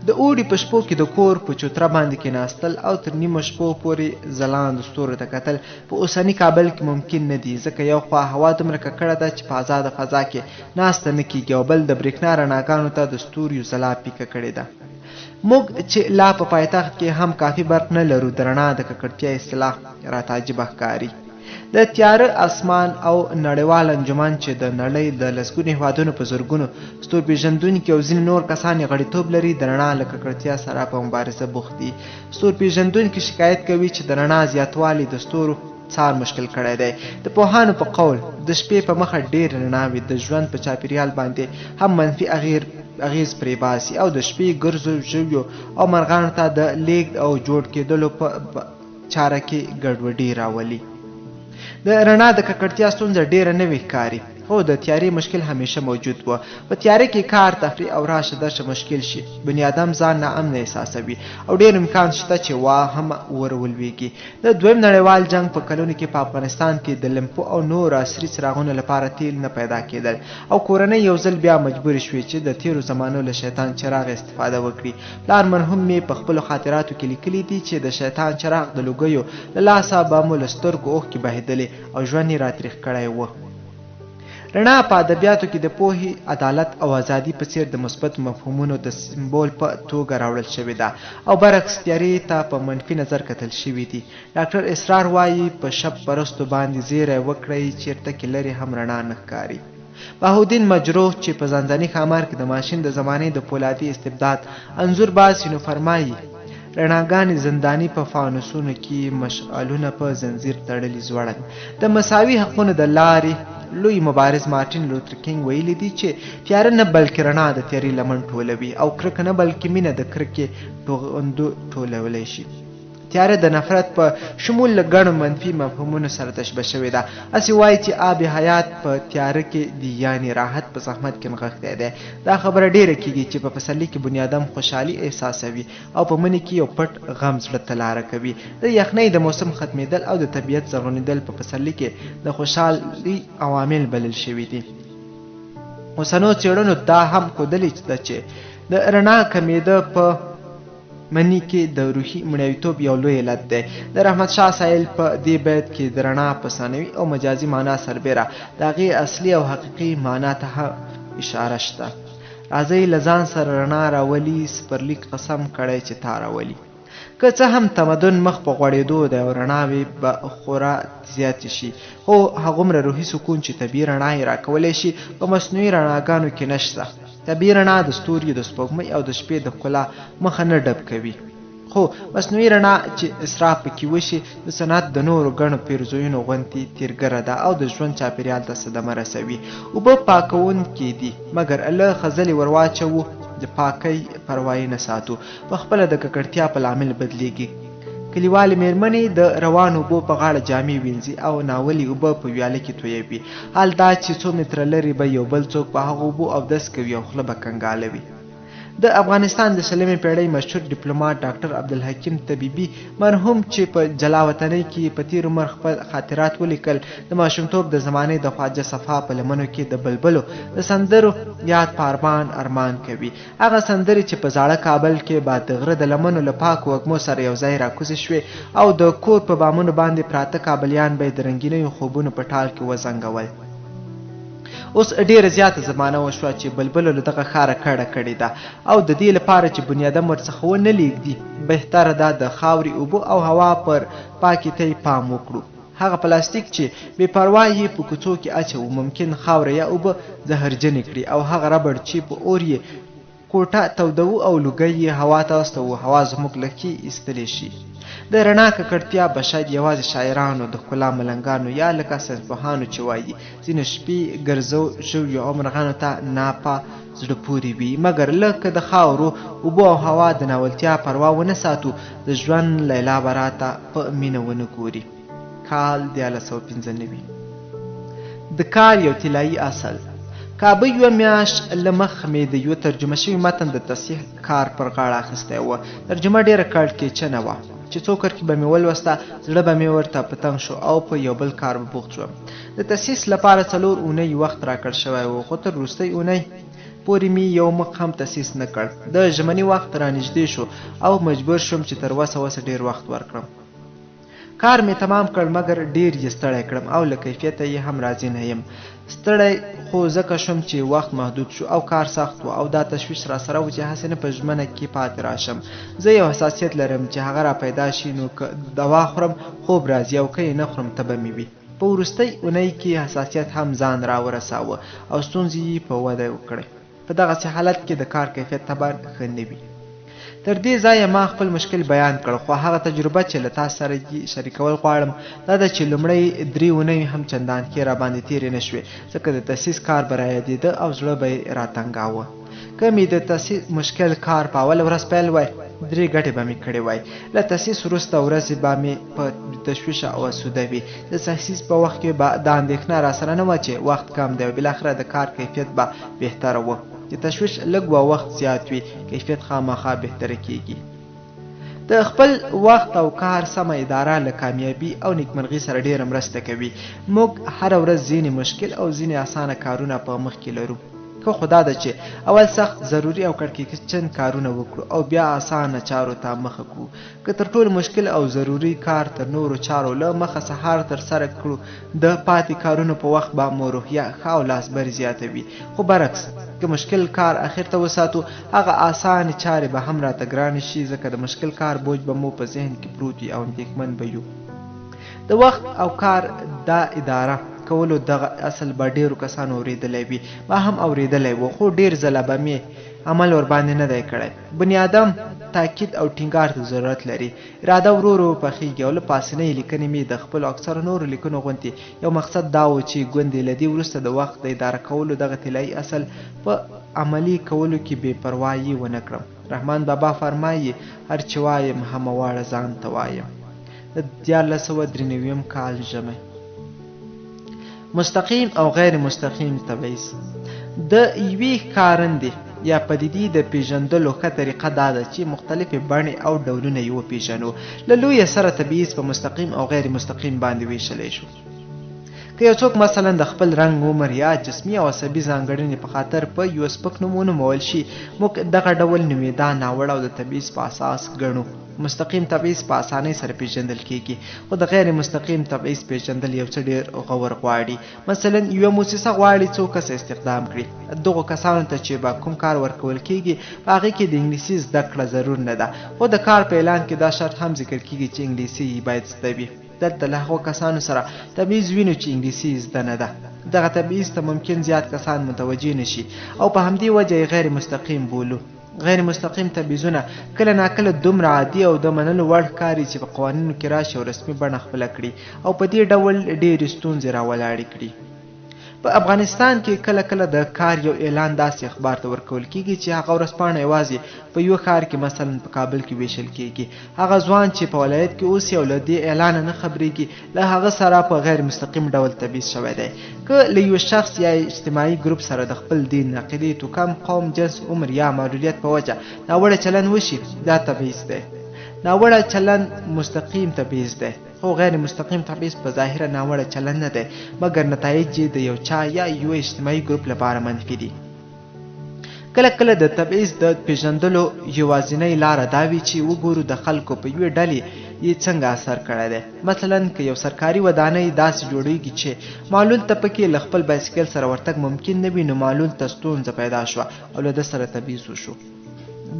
د اوړي په شپو کې د کور په چوتره باندې کېناستل او تر نیمو شپو پورې ځلانده ستورو ته کتل په اوسني کابل کې ممکن نه دي، ځکه یو خوا هوا دومره ککړه ده چې په ازاده فضا کې ناسته نه کېږي او بل د برېښنا رڼاګانو ته د ستوریو ځلا پیکه کړې ده. موږ چې لا په پایتخت کې هم کافي برق نه لرو، د رڼا د ککړتیا اصطلاح راته عجیبه ښکاري. د تیاره اسمان او نړیوال انجمن چې د نړۍ د لسګونو هېوادونو په زرګونو ستورپېژندونکي او ځینې نور کسان یې غړیتوب لري د رڼا له ککړتیا سره په مبارزه بوخت دي. ستورپېژندونکي شکایت کوي چې د رڼا زیاتوالی د ستورو څار مشکل کړی دی. د پوهانو په قول د شپې په مخه ډېر رڼا وي د ژوند په چاپېریال باندې هم منفي اغیز پرې باسي او د شپې ګرځو ژویو او مرغانو ته د لیږد او جوړ کېدلو په چاره کې ګډوډي راولي. د رڼا د ککړتیا ستونزه ډېره نوې ښکاري، هو د تیارې مشکل همیشه موجود و. په تیاره کې کار، تفریح او راشه درشه مشکل شي. بني ادم ځان ناامن احساسوي او ډېر امکان شته چې وا هم ور ولویږي. د دویم نړیوال جنګ په کلونو کې په افغانستان کې د لمپو او نور عصري څراغونو لپاره تیل نه پیدا کېدل او کورنۍ یو ځل بیا مجبورې شوې چې د تیرو زمانو له شیطان چراغ استفاده وکړي. پلار مرحوم مې په خپلو خاطراتو کې لیکلي دي چې د شیطان چراغ د لوګیو له لاسه به مو له سترګو اوښکې بهېدلې او ژوند یې راتریخ کړی و. رڼا په ادبیاتو کې د پوهې، عدالت او ازادي په څیر د مثبت مفهومونو د سمبول په توګه راوړل شوې ده او برعکس تیارې ته په منفي نظر کتل شوي دي. ډاکټر اسرار وایي په شب پرستو باندې زیری وکړئ چیرته کې لرې هم رڼا نه ښکاري. بهاءالدین مجروح چې په ځانځاني ښامار کې د ماشین د زمانې د پولادي استبداد انځور باسي نو فرمایي رڼاګانې زنداني په فانوسونو کې مشعلونه په زنځیر تړلي ځوړند. د مساوي حقونو د لارې لوی مبارز مارټین لوتر کینګ ویلي دي چې تیاره نه بلکې رڼا د تیارې لمن ټولوي او کرکه نه بلکې مینه د کرکې ټولولی شي. تیاره د نفرت په شمول له ګڼو منفي مفهومونو سره تشبه شوې ده. هسې وایي چې آب حیات په تیاره کې دی، یعنې راحت په زحمت کې نغښتی دی. دا خبره ډیره کیږي چې په پسرلي کې بني ادم خوشحالي احساسوي او په مني کې یو پټ غم زړه ته لاره کوي. د یخنۍ د موسم ختمېدل او د طبیعت زرغونېدل په پسرلي کې د خوشحالي عوامل بلل شوي دي. اوسنو څېړنو دا هم ښودلې ده چې د رڼا کمېده په منی کې د روحي مړیتوب یو لوی علت دی. د رحمت شاه سایل په دې بیت کې د رڼا په ثانوي او مجازي معنا سربیره د هغې اصلي او حقیقي معنا ته اشاره شته. راځئ له ځان سره رڼا راولي، سپرلیک قسم کړی چې تا راولي. که څه هم تمدن مخ په غوړېدو دی او رڼاوې به خورا زیاتې شي، خو هغومره روحي سکون چې طبیعي رڼا یې راکولی شي په مصنوعي رڼاګانو کې نشته. طبیعي رڼا د ستوري، د سپوږمۍ او د شپې د ښکلا مخه نه ډب کوي، خو مصنوعي رڼا چې اسراف پکې وشي د صنعت د نورو ګڼو پیرزویونو غوندې تیرګره ده او د ژوند چاپېریال ته صدمه رسوي. اوبه پاکوونکي دي مګر له خځلې ور واچوو د پاکۍ پروایي نه ساتو، په خپله د ککړتیا په لامل بدلیږي. کلیوالې مېرمنې د روانو اوبو په غاړه جامې وینځي او ناولې اوبه په ویاله کې تویوي. حال دا چې څو متره لرې به یو بل څوک په هغو اوبو اودس کوي او خوله به کنګالوي. د افغانستان د 20مې پیړۍ مشهور ډیپلوماټ ډاکټر عبدالحکیم طبیبي مرحوم چې په جلا وطنۍ کې په تیر عمر خپل خاطرات ولیکل، د ماشومتوب د زمانې د خواجه صفا په لمنو کې د بلبلو د سندرو یاد په ارمان کوي. هغه سندرې چې په زاړه کابل کې بعد د غره د لمنو له پاکو وږمو سره یو ځای راکوزې شوې او د کور په بامونو باندې پراته کابلیان به یې د رنګینیو خوبونو په ټال کې وزنګول. اوس ډیره زیاته زمانه وشوه چې بلبلو له دغه ښاره کډه کړې ده او د دې لپاره چې بني ادم ورڅخه ونه لیږدي بهتره ده د خاورې، اوبو او هوا پر پاکۍ ته پام وکړو. هغه پلاستیک چې بې پروا یې په کوڅو کې اچوو ممکن خاوره یا اوبه زهرجنې کړي او هغه ربړ چې په اور یې کوټه تودوو او لوګی یې هوا ته واستوو هوا زموږ له کې ایستلی شي. د رڼا ککړتیا به شاید یوازې شاعرانو، د ښکلا ملنګانو یا لکه ساینسپوهانو چې وایي ځینې شپې ګرځو ژویو او مرغانو ته ناپا زړه پورې وي، مګر لکه د خاورو، اوبو او هوا د ناولتیا پروا ونه ساتو د ژوند لیلا به راته په مینه ونه ګوري. کال 1995. د کار یو طلایي اصل. کابه یوه میاشت له مخه مې د یو ترجمه شوي متن د تصحیح کار پر غاړه اخیستی و. ترجمه ډېره کړکېچنه وه چې څو کرښې به مې ولوسته زړه به مې ورته په تنګ شو او په یو بل کار به بوخت شوم. د تصحیح لپاره 4 اونۍ وخت راکړ شوی و، خو تر وروستۍ اونۍ پورې مې یو مخ هم تاسیس نه کړ. د ژمني وخت رانږدې شو او مجبور شوم چې تر وسه ډېر وخت ورکړم. کار مې تمام کړ مګر ډېر یې ستړی کړم او له کیفیته یې هم راضي نه یم. ستړی خو ځکه شوم چې وخت محدود شو او کار سخت و او دا تشویش را سره و چې هسې نه په ژمنه کې پاتې راشم. زه یو حساسیت لرم چې هغه را پیدا شي نو که دوا خورم خوب راځي او که یې نه خورم تبه مې وي. په وروستۍ اونۍ کې حساسیت هم ځان را ورساوه او ستونزې یې په وده وکړې. په دغسې حالت کې د کار کیفیت طبعا ښه نه وي. تر دې ځایه ما خپل مشکل بیان کړ، خو هغه تجربه چې له تاسو سره شریکول غواړم دا ده چې لومړی 3 اونۍ هم چندانکې راباندې تېرې نه شوې، ځکه د تاسیس کار به رایادېده او زړه به یې راتنګاوه. که مې د تاسیس مشکل کار په اوله ورځ پیل وای 3 ګټې به مې کړې وای. له تاسیس وروسته ورځې به مې په تشویش او اسوده وي. د تاسیس په وخت کې به دا اندېښنه راسره نه وه چې وخت کم دی او بالاخره د کار کیفیت به بهتره و. چې تشویش لږ و وخت زیات وي، کیفیت خامخا بهتره کیږي. د خپل وخت او کار سمه اداره له کامیابي او نیکمرغي سره ډیره مرسته کوي. موږ هره ورځ ځینې مشکل او ځینې اسانه کارونه په مخ کې لرو. خو خدا ده چې اول سخت ضروري او کړکېچن کارونه وکړو او بیا اسانه چارو ته مخه کړو. که تر ټولو مشکل او ضروري کار تر نورو چارو له مخه سهار تر سره کړو، د پاتې کارونو په وخت به مو روحیه ښه او لاسبري زیاته وي. خو برعکس که مشکل کار اخر ته وساتو، هغه اسانه چارې به هم راته ګرانې شي، ځکه د مشکل کار بوج به مو په ذهن کې پروت وي او اندېښمن به یو. د وخت او کار دا اداره کولو دغه اصل به ډیرو کسانو اورېدلی وي، ما هم اورېدلی و، خو ډیر ځله به مې عمل ورباندې نه دی کړی. بني آدم تاکید او ټینګار ته ضرورت لري. اراده ورو ورو پخېږي او له پاسنۍ لیکنې مې د خپلو اکثرو نورو لیکنو غوندې یو مقصد دا و چې ګوندې له دې وروسته د وخت د اداره کولو دغه طلایي اصل په عملي کولو کې بې پروایي ونه کړم. رحمان بابا فرمایي هر چې وایم همه واړه ځان ته وایم. د 1493 کال ژمی. مستقیم او غیر مستقیم تبعیض. د یوې ښکارندې یا پدیدې د پیژندلو ښه طریقه دا ده چې مختلفې بڼې او ډولونه یې وپیژنو. له لویه سره تبعیض په مستقیم او غیر مستقیم باندې ویشلی شو. که یو څوک مثلا د خپل رنګ، عمر یا جسمي او عصبي ځانګړنې په خاطر په یو سپک نوم ونومول شي، موږ دغه ډول نومیدا ناوړه او د تبعیض په اساس ګڼو. مستقیم تبعیض په اسانۍ سره پیژندل کیږي، خو د غیر مستقیم تبعیض پیژندل یو څه ډیر غور غواړي. مثلا یوه موسسه غواړي څو کسه استخدام کړي. دغو کسانو ته چې به کوم کار ورکول کیږي په هغې کې د انګلیسي زده کړه ضرور نه ده، خو د کار په اعلان کې دا شرط هم ذکر کیږي چې انګلیسي باید زده وي. دلته له هغو کسانو سره تبعیض وینو چې انګلیسي زده نه ده. دغه تبعیض ته ممکن زیات کسان متوجه نشي او په همدې وجه یې غیر مستقیم بولو. غیر مستقیم تبعیضونه کله ناکله دومره عادي او د منلو وړ ښکاري چې په قوانینو کې راشي او رسمي بڼه خپله کړي او په دې ډول ډېرې ستونزې راولاړې کړي. په افغانستان کې کله کله د کار یو اعلان داسې اخبار ته ورکول کیږي چې هغه ورځپاڼه یوازې په یو ښار کې مثلا په کابل کې ویشل کیږي. هغه ځوان چې په ولایت کې اوسي او له دې اعلانه نه خبرېږي، له هغه سره په غیر مستقیم ډول تبعیض شوی دی. که له یو شخص یا اجتماعي ګروپ سره د خپل دین، عقیدې، توکم، قوم، جنس، عمر یا معلولیت په وجه ناوړه چلند وشي، دا تبعیض دی. ناوړه چلند مستقیم تبعیض دی، خو غیر مستقیم تبعیض په ظاهره ناوړه چلند نه دی، مګر نتایج یې د یو چا یا یو اجتماعي ګروپ لپاره منفي دي. کله کله د تبعیض د پیژندلو یوازینۍ لاره دا وي چې وګورو د خلکو په یوې ډلې یې څنګه اثر کړی دی. مثلا که یو سرکاري ودانۍ داسې جوړیږي چې معلول ته پکې له خپل بایسکل سره ورتګ ممکن نه وي، نو معلول ته ستونزه پیدا شوه او له ده سره تبعیض وشو.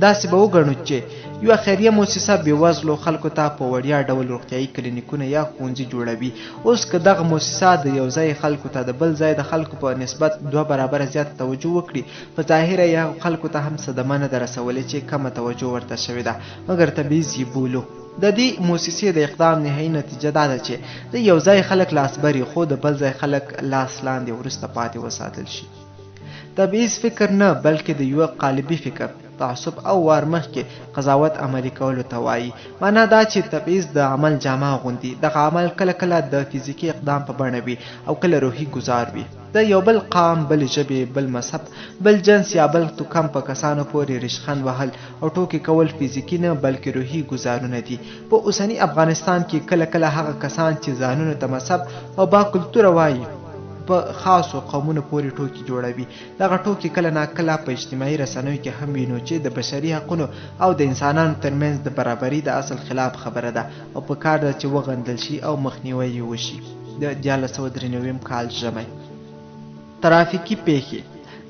داسې به وګڼو چې یوه خیریه موسسه بېوزلو خلکو ته په وړیا ډول روغتیایي کلینیکونه یا ښوونځي جوړوي. اوس که دغه موسسه د یو ځای خلکو ته د بل ځای د خلکو په نسبت 2 برابره زیاته توجه وکړي، په ظاهره یې خلکو ته هم صدمه نه ده رسولې چې کمه توجه ورته شوې ده، مګر تبعیض یې بولو. د دې موسسې د اقدام نهایي نتیجه دا ده چې د یو ځای خلک لاسبري، خو د بل ځای خلک لاس لاندې وروسته پاتې وساتل شي. تبعیض فکر نه بلکې د یوه قالبي فکر، تعصب او وار مخکې قضاوت عملي کولو ته وایي. معنا دا چې تبعیض د عمل جامه اغوندي. دغه عمل کله کله د فزیکي اقدام په بڼه وي او کله روحي ګزار وي. د یو بل قام، بل ژبې، بل مذهب، بل جنس یا بل توکم په کسانو پورې ریشخند وهل او ټوکې کول فزیکي نه بلکې روحي ګزارونه دي. په اوسني افغانستان کې کله کله هغه کسان چې ځانونو ته مذهب او با کلتوره وایي په خاصو قومونو پورې ټوکې جوړوي. دغه ټوکې کله ناکله په اجتماعي رسنیو کې هم وینو چې د بشري حقونو او د انسانانو ترمنځ د برابرۍ د اصل خلاف خبره ده او په کار ده چې وغندل شي او مخنیوی یې وشي. د 1493 کال ژمی. ترافیکي پیښې.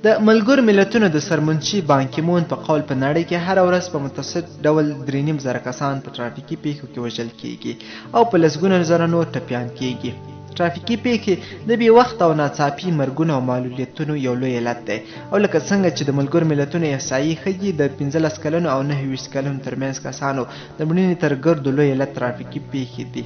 د ملګرو ملتونو د سرمنشي بان کی مون په قول په نړۍ کې هر ورځ په متوسط ډول 3.5 زره کسان په ترافیکي پیښو کې وژل کیږي او په لسګونو زره نور ټپیان کیږي. ترافیکي پیښې د بې وخت او ناڅاپي مرګونو او معلولیتونو یو لوی علت دی او لکه څنګه چې د ملګرو ملتونو احصایې ښیي د 15 کلنو او 29 کلنو ترمنځ کسانو د مړینې تر ګردو لوی علت ترافیکي پیښې دي.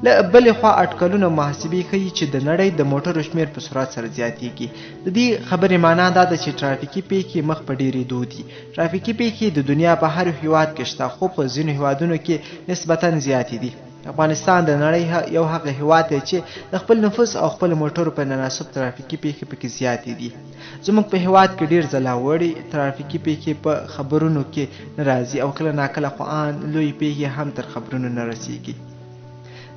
له بلې خوا اټکلونه محاسبې ښیي چې د نړۍ د موټرو شمېر په سرعت سره زیاتېږي. د دې خبرې معنا دا ده چې ترافیکي پیښې مخ په ډېرېدو دي. ترافیکي پیښې د دنیا په هر هیواد کې شته خو په ځینو هیوادونو کې نسبتاً زیاتې دي. افغانستان د نړۍ یو هغه هیواد دی چې د خپل نفوس او خپل موټرو په تناسب ترافیکي پیښې پکې زیاتې دي. زموږ په هیواد کې ډېر ځله وړې ترافیکي پیښې په خبرونو کې نه راځي او کله ناکله خو ان لوی پیښې هم تر خبرونو نه رسېږي.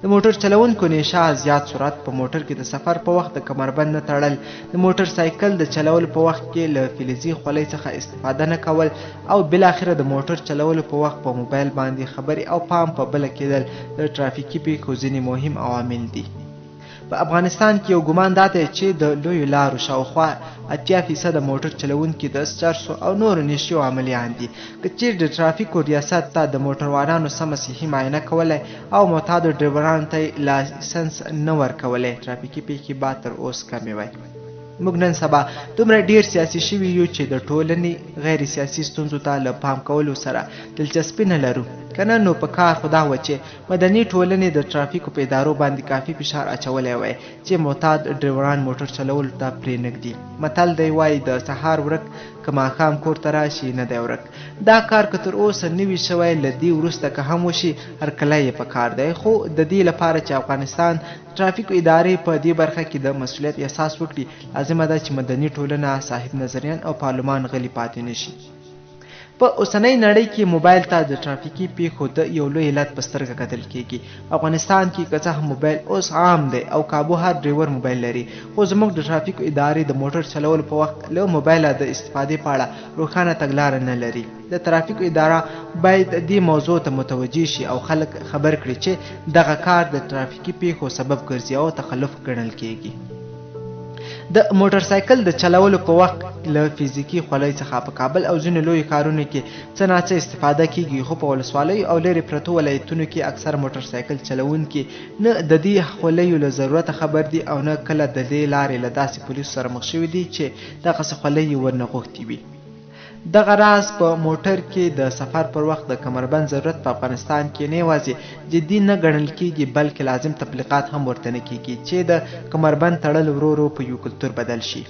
د موټر چلوونکو نیشه زیات سرعت، په موټر کې د سفر په وخت د کمربند نه تړل، د موټر سایکل د چلولو په وخت کې له فلزي خولۍ څخه استفاده نه کول او بالاخره د موټر چلولو په وخت په موبایل باندې خبرې او پام په بله کېدل د ترافیکي پیښو ځینې مهم عوامل دي. په افغانستان کې یو ګمان دا دی چې د لویو لارو شاوخوا 80% موټر چلوونکي د چرسو او نورو نشیو عملیان دي. که چیرې د ترافیکو ریاست ته د موټروانانو سمه صحي معاینه کولی او معتادو ډریورانو ته لایسنس نه ورکولی، ترافیکي پیښې به تر اوس کمې وای. موږ نن سبا دومره ډیر سیاسي شوي یو چې د ټولنې غیر سیاسي ستونزو ته له پام کولو سره دلچسپي نه لرو. که نه نو په کار خو دا وه چې مدني ټولنې د ترافیکو په ادارو باندې کافي فشار اچولی وای چې معتاد ډریوران موټر چلولو ته پرېنږدي. متل دی وایي د سهار ورک که ماښام کور ته راشي نه دی ورک. دا کار که تر اوسه نه وي شوی، له دې وروسته که هم وشي هرکلی یې په کار دی. خو د دې لپاره چې افغانستان ترافیکو ادارې په دې برخه کې د مسؤلیت احساس وکړي، لازمه ده چې مدني ټولنه، صاحب نظریان او پارلمان غلي پاتې نشي. په اوسنۍ نړۍ کې موبایل ته د ترافیکي پیښو د یو لوی علت په سترګه کتل کېږي. افغانستان کې که څه هم موبایل اوس عام دی او کابو هر ډریور موبایل لري، خو زموږ د ترافیکو ادارې د موټر چلولو په وخت له موبایله د استفادې په اړه روښانه تګلاره نه لري. د ترافیکو اداره باید دې موضوع ته متوجه شي او خلک خبر کړي چې دغه کار د ترافیکي پیښو سبب ګرځي او تخلف ګڼل کېږي. د موټر سایکل د چلولو په وخت له فزیکي خولۍ څخه په کابل او ځینو لویو ښارونو کې څه ناڅه استفاده کیږي، خو په ولسوالیو او لرې پرتو ولایتونو کې اکثر موټر سایکل چلوونکي نه د دې خولیو له ضرورته خبر دي او نه کله د دې لارې له داسې پولیسو سره مخ شوي دي چې دغسې خولۍ ورنه غوښتي وي. دغه راز په موټر کې د سفر پر وخت د کمربند ضرورت په افغانستان کې نه یوازې جدي نه ګڼل کېږي بلکې لازم تبلیغات هم ورته نه کېږي چې د کمربند تړل ورو ورو په یو کلتور بدل شي.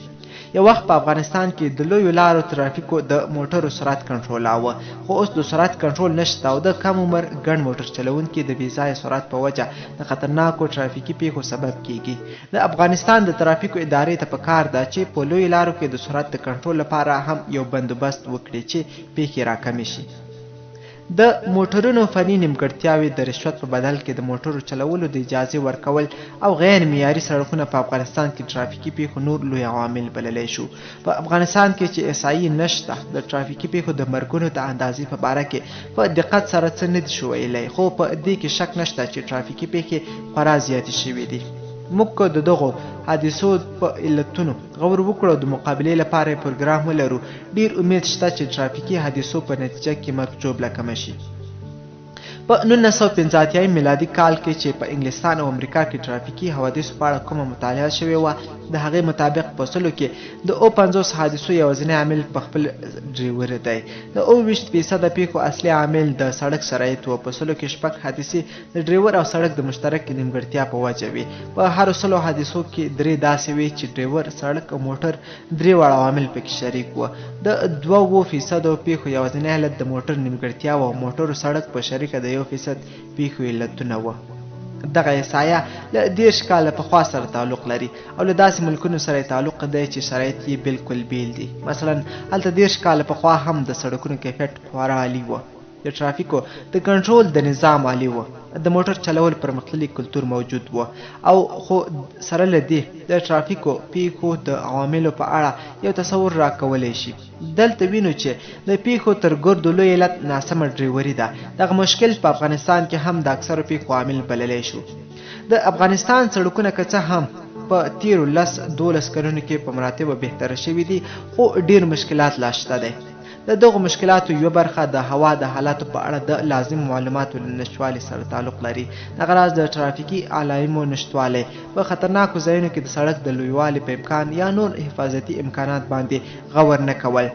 یو وخت په افغانستان کې د لویو لارو ترافیکو د موټرو سرعت کنټرولاوه، خو اوس د سرعت کنټرول نشته او د کم عمر ګڼ موټر چلوونکي د بې ځایه سرعت په وجه د خطرناکو ترافیکي پیښو سبب کیږي. د افغانستان د ترافیکو ادارې ته پکار ده چې په لویو لارو کې د سرعت د کنټرول لپاره هم یو بندوبست وکړي چې پیښې راکمې شي. د موټرونو فني نیمګړتیاوې د رشوت په بدل کې د موټرو چلولو د اجازې ورکول او غیر معیاري سړکونه په افغانستان کې ترافیکي پیښو نور لوی عوامل بللی شو. په افغانستان کې چې احصایې نشته، د ترافیکي پیښو د مرګونو د اندازې په باره کې په دقت سره څه نه دي شو ویلی، خو په دې کې شک نشته چې ترافیکي پیښې خورا زیاتې شوې دي. موږ که د دغو حادثو په علتونو غور وکړو د مقابلې لپاره پروګرام ولرو، ډیر امید شته چې ترافیکي حادثو په نتیجه کې مرګ ژوبله کمه شي. په 1985 میلادي کال کې چې په انګلستان او امریکا کې ترافیکي حوادثو په اړه کومه مطالعه شوې وه، د هغې مطابق په سلو کې د 50 حادثو یوازینی عامل په خپل ډریور دی. د 20% پیښو اصلي عامل د سړک شرایط و، په سلو کې 6 حادثې د ډریور او سړک د مشترک نیمګړتیا په وجه وي. په هرو 100 حادثو کې 3 داسې وي چې ډریور، سړک او موټر درې واړه عوامل پکې شریک وو. د 2% پیښو یوازینی علت د موټر نیمګړتیا و او موټر او سړک په شریکه د 1% پیښو علتونه وه. دغه احصایه له 10 کاله پخوا سره تعلق لري او له داسې ملکونو سره تعلق دی چې شرایط یې بالکل بیل دي. مثلا هلته 10 کاله پخوا هم د سړکونو کیفیت خورا عالي و، د ترافیکو د کنټرول د نظام عالي و، د موټر چلول پرمختللی کلتور موجود و او خو سره له دې د ترافیکو پیښو د عواملو په اړه یو تصور راکولی شي. دلته وینو چې د پیښو تر ګردو لوی علت ناسمه ډریوري ده. دغه مشکل په افغانستان کې هم د اکثرو پیښو عامل بللی شو. د افغانستان سړکونه که څه هم په تیرو 10-12 کلونو کې په مراتبو بهتره شوي دي، خو ډیر مشکلات لا شته دی. د دغو مشکلاتو یوه برخه د هوا د حالاتو په اړه د لازم معلوماتو له نشتوالي سره تعلق لري. دغه راز د ټرافیکي علایمو نشتوالی په خطرناکو ځایونو کې د سړک د لویوالي په امکان یا نور حفاظتي امکانات باندې غور نه کول.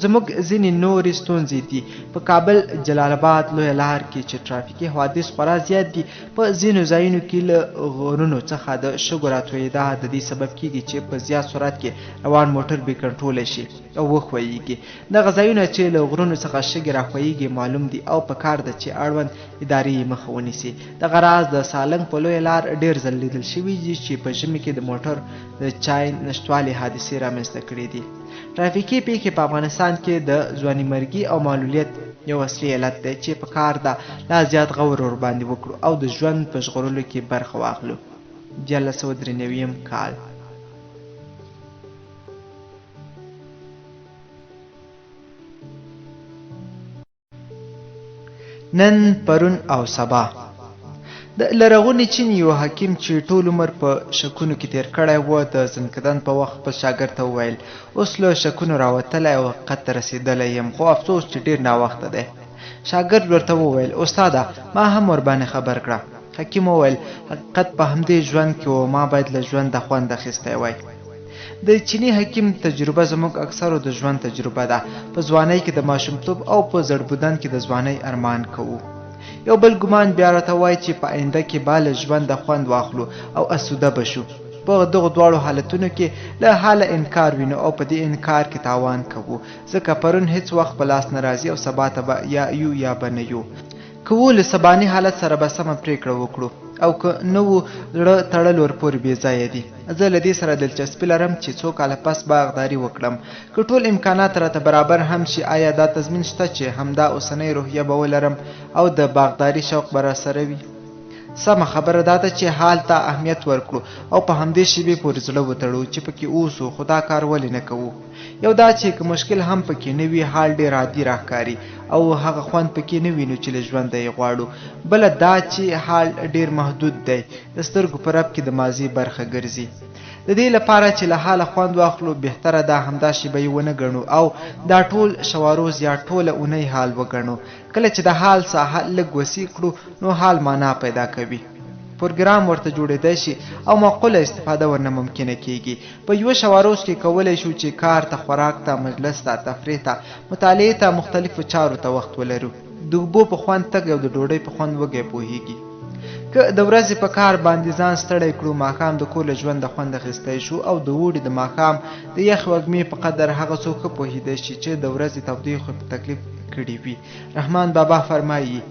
زموږ ځینې نورې ستونزې دي. په کابل جلال آباد لویه لار کې چې ټرافیکي حوادث خورا زیات دي، په ځینو ځایونو کې له غرونو څخه د شګو راتویېدا د دې سبب کیږي چې په زیات سرعت کې روان موټر بې کنټروله شي او وښویېږي. دغه ځایونه چې له غرونو څخه شګې راښویېږي معلوم دي او په کار ده چې اړوند ادارې یې مخه ونیسي. دغه راز د سالنګ په لویه لار ډېر ځل لیدل شوي دي چې په ژمي کې د موټر د چای نشتوالي حادثې رامنځته کړي دي. ټرافیکي پیښې په افغانستان کې د ځوانیمرګي او معلولیت یو اصلي علت دی چې په کار ده لا زیات غور ورباندې وکړو او د ژوند په ژغورلو کې برخه واخلو. 1993 کال. نن، پرون او سبا. د لرغوني چین یو حکیم چې ټول عمر په شکونو کې تیر کړی و، د زنکدن په وخت خپل شاګرد ته وویل: اوس له شکونو راوتلی او حقیقت ته رسېدلی یم، خو افسوس چې ډېر ناوخته دی. شاګرد ورته وویل: استاده، ما هم ورباندې خبر کړه. حکیم وویل: حقیقت په همدې ژوند کې و، ما باید له ژونده خوند اخیستی وای. د چیني حکیم تجربه زموږ اکثرو د ژوند تجربه ده. په ځوانۍ کې د ماشومتوب او په زړبودن کې د ځوانۍ ارمان کوو. یو بل ګمان بیا راته وایي چې په آینده کې به له ژونده خوند واخلو او اسوده به شو. په دغو دواړو حالتونو کې له حاله انکار وینو او په دې انکار کې تاوان کوو، ځکه پرون هیڅ وخت په لاس نه راځي او سبا ته به یا یو یا به نه یو. که له سباني حالت سره به سمه پرېکړه وکړو او که نه وو، زړه تړل ورپورې بې ځایه دي. زه له دې سره دلچسپي لرم چې څو کاله پس باغداري وکړم. که ټول امکانات راته برابر هم شي، آیا دا تضمین شته چې همدا اوسنۍ روحیه به ولرم او د باغداري شوق به راسره وي؟ سمه خبره دا ده چې حال ته اهمیت ورکړو او په همدې شیبې پورې زړه وتړو چې پکې اوسو، خو دا کار ولې نه کوو؟ یو دا چې که مشکل هم پکې نه وي، حال ډېر عادي راښکاري او هغه خوند پکې نه وینو چې له ژونده یې غواړو. بله دا چې حال ډېر محدود دی، د سترګو په رپ کې د ماضي برخه ګرځي. د دې لپاره چې له حاله خوند واخلو، بهتره ده همدا شیبه یې ونه ګڼو او دا ټول شواروز یا ټوله اونۍ حال وګڼو. کله چې د حال ساحه لږ وسیع کړو، نو حال معنا پیدا کوي. پروګرام ورته جوړېدای شي او معقوله استفاده ورنه ممکنه کیږي. په یوه شواروز کې کولی شو چې کار ته، خوراک ته، مجلس ته، تفریح ته، مطالعې ته، مختلفو چارو ته وخت ولرو. د اوبو په خوند تګ او د ډوډۍ په خوند وږی پوهیږي. که د ورځې په کار باندې ځان ستړی کړو، ماښام د کور له ژونده خوند اخیستی شو او د اوړي د ماښام د یخ وږمې په قدر هغه څوک ښه پوهېدی شي چې د ورځې تودوخې په تکلیف کړي وي. رحمان بابا فرمایي: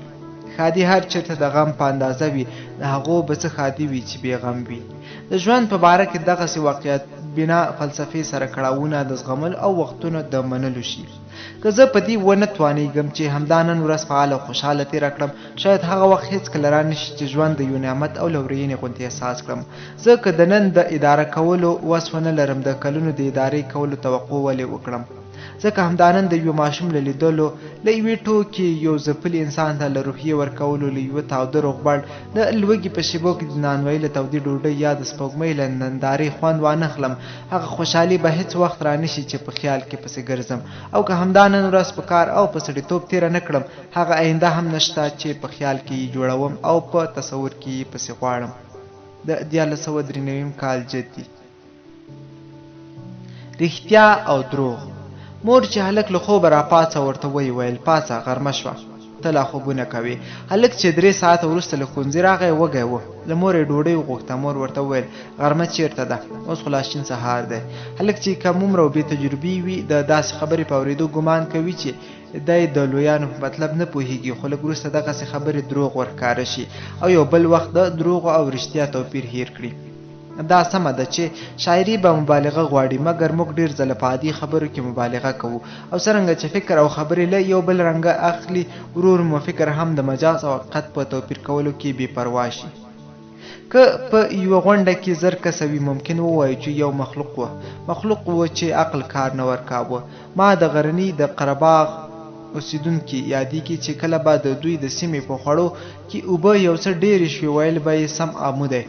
ښادي هر چېرته د غم په اندازه وي، د هغو به څه ښادي وي چې بې غم وي. د ژوند په باره کې دغسې واقعیت بنا فلسفې سره کړاوونه د زغملو او وختونو د منلو شي. که زه په دې ونه توانېږم چې همدا نن ورځ فعال او خوشحاله تېره کړم، شاید هغه وخت هېڅکله را نشي چې ژوند د یو نعمت او لورینې غوندې احساس کړم. زه که د نن د اداره کولو وس ونه لرم، د کلونو د ادارې کولو توقع ولې وکړم؟ ځکه همدا نن د یو ماشوم له لیدلو، له یوې ټوکې یو ځپلي انسان ته له روحیې ورکولو، له یوه تاوده روغبړ، د لوږې په شیبو کې د نانوایي له تودې ډوډۍ یا د سپوږمۍ له نندارې خوند وانخلم، هغه خوشحالي به هېڅ وخت را نشي چې په خیال کې پسې ګرځم. او که همدا نن ورځ په کار او په سړیتوب تېره نه کړم، هغه آینده هم نشته چې په خیال کې یې جوړوم او په تصور کې یې پسې غواړم. د 1993 کال جدي. رښتیا او دروغ. مور چې هلک له خوبه راپاڅه، ورته ویې ویل: پاڅه، غرمه شوه، ته لا خوبونه کوې. هلک چې 3 ساعته وروسته له ښوونځي راغی، وږی و. له مور یې ډوډۍ وغوښته. مور ورته وویل: غرمه چېرته ده؟ اوس خو لا شین سهار دی. هلک چې کم عمره او بې تجربې وي، د داسې خبرې په اورېدو ګمان کوي چې دی د لویانو په مطلب نه پوهېږي، خو لږ وروسته دغسې خبرې دروغ ورښکاره شي او یو بل وخت د دروغو او رښتیا توپیر هیر کړي. دا سمه ده چې شاعري به مبالغه غواړي، مګر موږ ډېر ځله په عادي خبرو کې مبالغه کوو. او څرنګه چې فکر او خبرې له یو بل رنګه اخلي، ورور مو فکر هم د مجاز او حقیقت په توپیر کولو کې بې پروا شي. که په یوه غونډه کې 1000 کسه وي، ممکن ووایو چې یو مخلوق و چې عقل کار نه ورکاوه. ما د غرني د قرهباغ اوسیدونکي یادېږي چې کله به د دوی د سیمې په خوړو کې اوبه یو څه ډېرې شوې، ویل به یې سم آمو دی.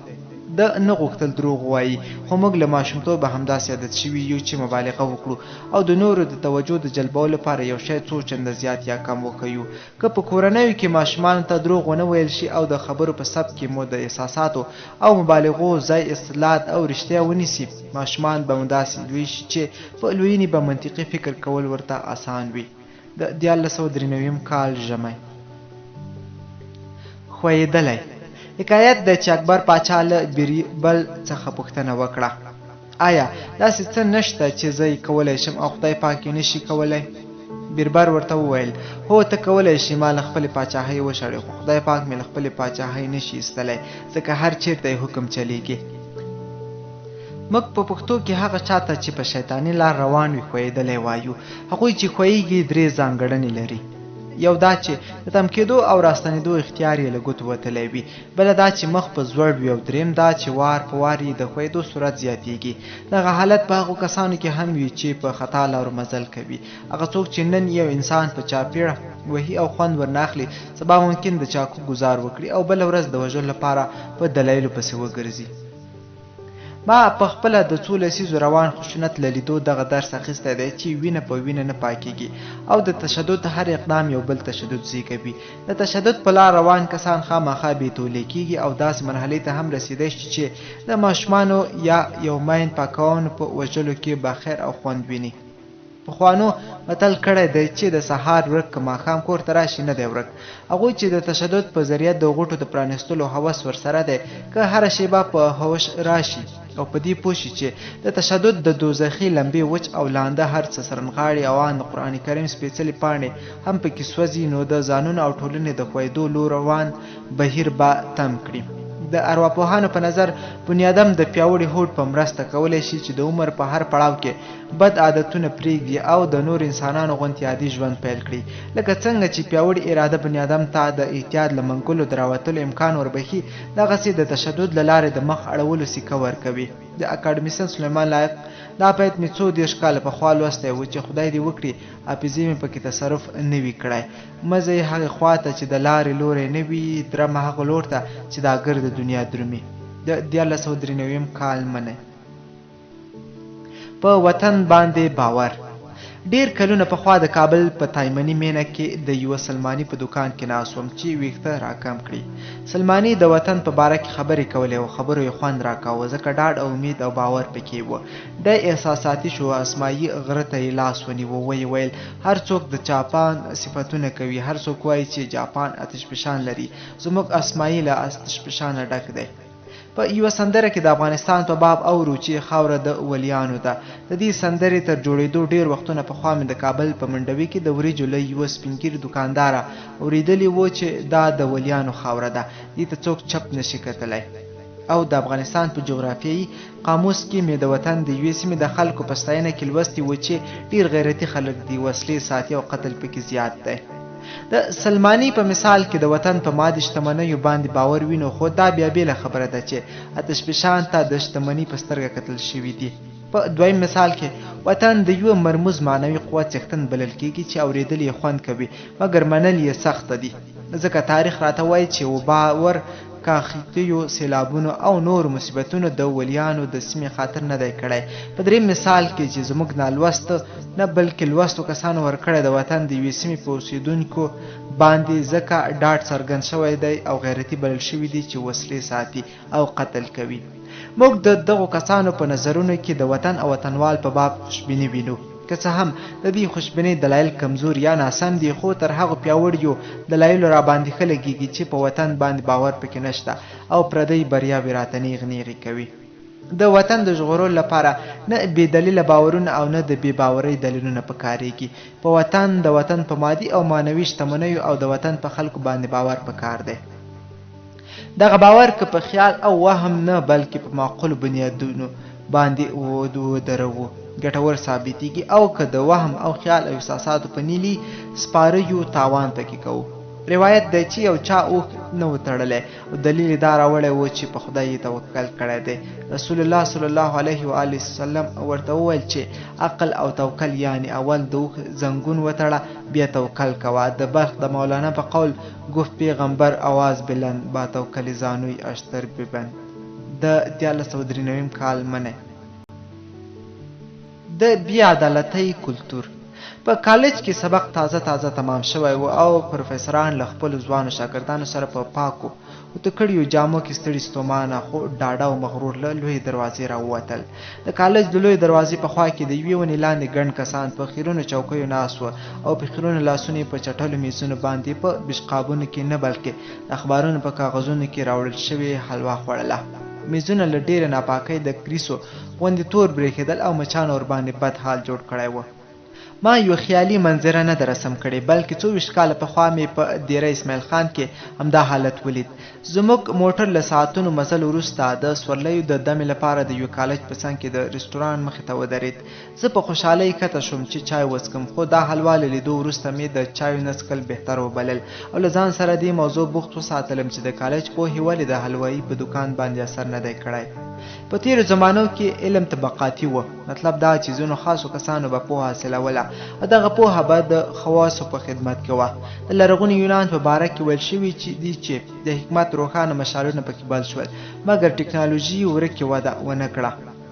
د نه غوښتل دروغ ووایي، خو موږ له ماشومتوبه همداسې عادت شوي یو چې مبالغه وکړو او د نورو د توجه د جلبولو لپاره یو شی څو چنده زیات یا کم وښیو. که په کورنیو کې ماشومانو ته دروغ ونه ویل شي او د خبرو په سبک کې مو د احساساتو او مبالغو ځای اصطلاحات او رښتیا ونیسي، ماشومان به مو داسې لوی شي چې په لویینې به منطقي فکر کول ورته اسان وي. د 1993 کال ژمی. ښویېدلی. حکایت دی چې اکبر پاچا له بیربل څخه پوښتنه وکړه: آیا داسې څه نشته چې زه یې کولی شم او خدای پاک یې نشي کولی؟ بیربل ورته وویل: هو ته کولی شي ما له خپلې پاچاهۍ وشړې، خو خدای پاک مې له خپلې پاچاهۍ نشي ایستلی، ځکه هر چیرته یې حکم چلیږي. موږ په پښتو کې هغه چاته چې په شیطاني لار روان وي ښویېدلی وایو. هغوی چې ښویېږي 3 ځانګړنې لري. یو دا چې د تم کېدو او راستنېدو اختیار یې له ګوتو وتلی وي، بله دا چې مخ په زوړ وي، او دریم دا چې وار په وار یې د ښویېدو سرعت زیاتېږي. دغه حالت په هغو کسانو کې هم وي چې په خطا لارو مزل کوي. هغه څوک چې نن یو انسان په چاپېړه وهي او خوند ورناخلي، سبا ممکن د چاقو ګزار وکړي او بله ورځ د وژلو لپاره په دلایلو پسې وګرځي. ما په خپله د څو لسیزو روان خشونت له لیدو دغه درس اخیستی دی چې وینه په وینه نه پاکېږي او د تشدد هر اقدام یو بل تشدد زیږوي. د تشدد په لار روان کسان خامخا بېتولې کېږي او داسې مرحلې ته هم رسېدی شي چې د ماشومانو یا یو ماین پاکونو په وژلو کې به خیر او خوند ویني. پخوانو متل کړی دی چې د سهار ورک که ماښام کور ته راشي نه دی ورک. هغوی چې د تشدد په ذریعه د غوټو د پرانیستلو هوس ورسره دی، که هره شیبه په هوش راشي او په دې پوه شي چې د تشدد د دوزخي لمبې وچ او لانده هر څه سرنغاړي او ان د قرآن کریم سپېڅلې پاڼې هم پکې سوځي، نو د ځانونو او ټولنې د ښویېدو لور روان بهیر به تم کړي. د ارواپوهانو په نظر بنیادم د پیاوړي هوډ په مرسته کولی شي چې د عمر په هر پړاو کې بد عادتونه پرېږدي او د نور انسانانو غوندې عادي ژوند پیل کړي. لکه څنګه چې پیاوړې اراده بنیادم ته د احتیاط له منګولو د راوتلو امکان وربخي، دغسې د تشدد له لارې د مخ اړولو سیکه ورکوي. د اکاډمیسن سلیمان لایق دا بیت مې 30 کاله پخوا لوستی و چې خدای دې وکړي حافظې مې پکې تصرف نه وي کړی. مزه یې هغې خوا ته چې د لارې لوری نه وي، درمه هغه لور ته چې دا ګرد دنیا درومي. د 1993 کال منی. په وطن باندې باور. ډیر کلونه پخوا د کابل په تایمني مینه کې د یوه سلماني په دکان کې ناست وم چې ویښته راکم کړي. سلماني د وطن په باره کې خبرې کولې او خبرو یې خوند راکاوه، ځکه ډاډ او امید او باور پکې و. دی احساساتي شو، اسمایي غره ته یې لاس ونیو، ویې ویل: هر څوک د جاپان صفتونه کوي، هر څوک وایي چې جاپان آتشفشان لري، زموږ اسمایي له آتشفشانه ډک دی. په یوه سندره کې د افغانستان په باب اورو چې خاوره د ولیانو ده. د دې سندرې تر جوړېدو ډېر وختونه پخوا مې د کابل په منډوي کې د وریجو له یوه سپینګیري دوکانداره اورېدلي و چې دا د ولیانو خاوره ده، دې ته څوک چپ نشي کتلی. او د افغانستان په جغرافیایي قاموس کې مې د وطن د یوې سیمې د خلکو په ستاینه کې لوستي و چې ډېر غیرتي خلک دي، وسلې ساتي او قتل پکې زیات دی. د سلماني په مثال کې د وطن په مادي شتمنیو باندې باور وینو، خو دا بیا بیله خبره ده چې آتشفشان ته د شتمني په سترګه کتل شوي دي. په دویم مثال کې وطن د یوه مرموز معنوي قوت څښتن بلل کېږي چې اورېدل یې خوند کوي، مګر منل یې سخته دي، ځکه تاریخ راته وایي چې باور کاخیتیو سیلابونو او نور مصیبتونو د ولیانو د سیمې خاطر نه دی کړی. په دریم مثال کې چې زموږ نالوسته نه بلکې لوستو کسانو ورکړی د وطن د یوې سیمې په اوسېدونکو باندې ځکه ډاډ څرګند شوی دی او غیرتي بلل شوي دي چې وسلې ساتي او قتل کوي. موږ د دغو کسانو په نظرونو کې د وطن او وطنوال په باب خوشبیني وینو، که څه هم د دې خوشبینۍ دلایل کمزور یا ناسم دي، خو تر هغو پیاوړیو دلایلو را باندې ښه لګېږي چې په وطن باندې باور پکې نشته او پردۍ بریاوې راته نیغ نیغې کوي. د وطن د ژغورلو لپاره نه بې دلیله باورونه او نه د بې باورۍ دلیلونه پکارېږي. په وطن د وطن په مادي او معنوي شتمنیو او د وطن په خلکو باندې باور پکار دی. دغه باور که په خیال او وهم نه بلکې په معقولو بنیادونو باندې ودروو ګټور ثابتېږي، او که د وهم او خیال او احساساتو په نیلي سپاریو تاوان پکې کوو. روایت دی چې یو چا اوښ نه و تړلی او دلیل یې دا راوړی و چې په خدای یې توکل کړی دی. رسول الله صلی الله علیه و آله وسلم ورته وویل چې عقل او توکل یعنی اول د اوښ زنګون وتړه بیا توکل کوه. د بلخ د مولانا په قول گفت پیغمبر آواز بلند با توکل زانوی اشتر ببند. د 1993 کال منی. د بې عدالتۍ کلتور. په کالج کې سبق تازه تمام شوی و او پروفیسران له خپلو ځوانو شاګردانو سره په پاکو وتکړیو جامو کې ستړي ستومانه خو ډاډه او مغرور له لویې دروازې راووتل. د کالج د لویې دروازې په خوا کې د یوې ونې لاندې ګڼ کسان په خیرونو چوکیو ناست وو او په خیرونو لاسونه په چټلو میزونو باندې په بشقابونو کې نه بلکې د اخبارونو په کاغذونو کې راوړل شوې حلوا خوړله. میزونه له ډېرې ناپاکۍ د کریسو غوندې تور برېښېدل او مچانو ورباندې بد حال جوړ کړی و. ما یو خیالي منظره نه ده رسم کړې بلکې 24 کاله پخوا مې په دیره اسماعیل خان کې همدا حالت ولید. زموږ موټر له ساعتونو مزل وروسته د سورلیو د دمې لپاره د یو کالج په څنګ کې د رسټوران مخې ته ودرېد. زه په خوشحالۍ کته شوم چې چای وڅکم خو دا حلوا له لیدو وروسته مې د چایو نه څښل بهتر وبلل او له ځان سره دې موضوع بوخت وساتلم چې د کالج پوهې ولې د حلوایي په دوکان باندې اثر نه دی کړی. په تیرو زمانو کې علم طبقاتي و، مطلب دا چې ځینو خاصو کسانو به پوهه حاصلوله او دغه پوهه به د خواصو په خدمت کې وه. د لرغوني یونان په باره کې ویل شوي چې د حکمت روښانه مشالونه پکې بل شول مګر ټکنالوژي ورکې وده ونه کړه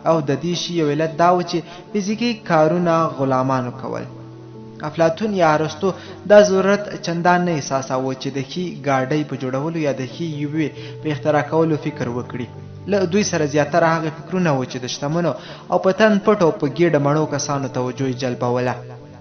او د دې شي یو علت دا و چې فزیکي کارونه غلامانو کول. افلاطون یا ارسطو دا ضرورت چندان نه احساساوه چې د ښې ګاډۍ په جوړولو یا د ښې یوې په اختراع کولو فکر وکړي. له دوی سره زیاتره هغه فکرونه و چې د شتمنو او په تن پټو په ګېډه مړو کسانو توجه یې جلبوله.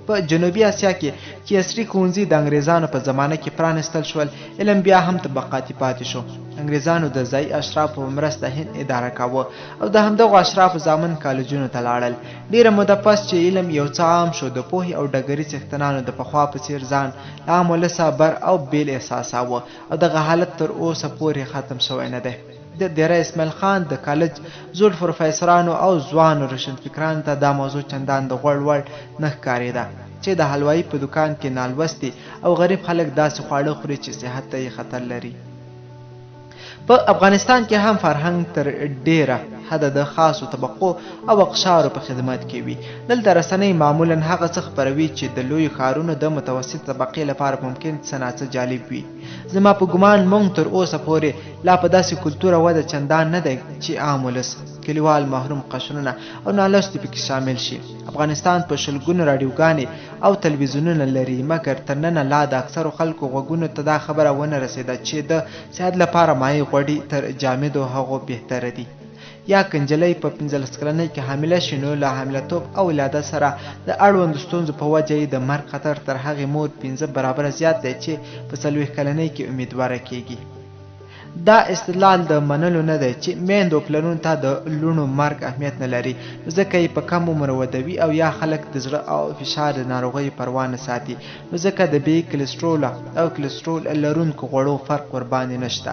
په جنوبي اسیا کې چې عصري ښوونځي د انګریزانو په زمانه کې پرانستل شول علم بیا هم طبقاتي پاتې شو. انګریزانو د ځایي اشرافو په مرسته هند اداره کاوه او د همدغو اشرافو زامن کالجونو ته لاړل. ډېره موده پس چې علم یو څه عام شو د پوهې او ډګري څښتنانو د پخوا په څېر ځان له عام ولسه بر او بیل احساساوه او دغه حالت تر اوسه پورې ختم شوی نه دی. د دیره اسماعیل خان د کالج زوړ پروفیسرانو او ځوانو روشنفکرانو ته دا موضوع چندان د غوړ وړ نه ښکارېده چې د حلوایي په دوکان کې نالوستي او غریب خلک داسې خواړه خوري چې صحت ته یې خطر لري. په افغانستان کې هم فرهنګ تر ډیره حده د خاصو طبقو او اقشارو په خدمت کې وي. دلته رسنۍ معمولا هغه څه خپروي چې د لویو ښارونو د متوسط طبقې لپاره ممکن څه ناڅه جالب وي. زما په ګمان موږ تر اوسه پورې لا په داسې کلتوره وده چندان نه دی چې عام ولس، کلیوال، محروم قشرونه او نالوستي پکې شامل شي. افغانستان په شلګونو راډیوګانې او تلویزیونونه لري مګر تر ننه لا د اکثرو خلکو غوږونو ته دا خبره ونه رسېده چې د صحت لپاره مایع غوړي تر جامدو هغو بهتره دي. یا که نجلۍ په 15 کلنۍ کې حامله شي نو له حاملتوب او ولادت سره د اړوندو ستونزو په وجه یې د مرګ خطر تر هغې مور 15 برابره زیات دی چې په 40 کلنۍ کې امیدواره کیږي. دا استدلال د منلو نه دی چې میندو پلرونو ته د لوڼو مرګ اهمیت نه لري ځکه یې په کم عمر ودوي او یا خلک د زړه او فشار د ناروغیو پروا نه ساتي نو ځکه د بې کلسترول او کلسترول لرونکو غوړو فرق ورباندې نشته.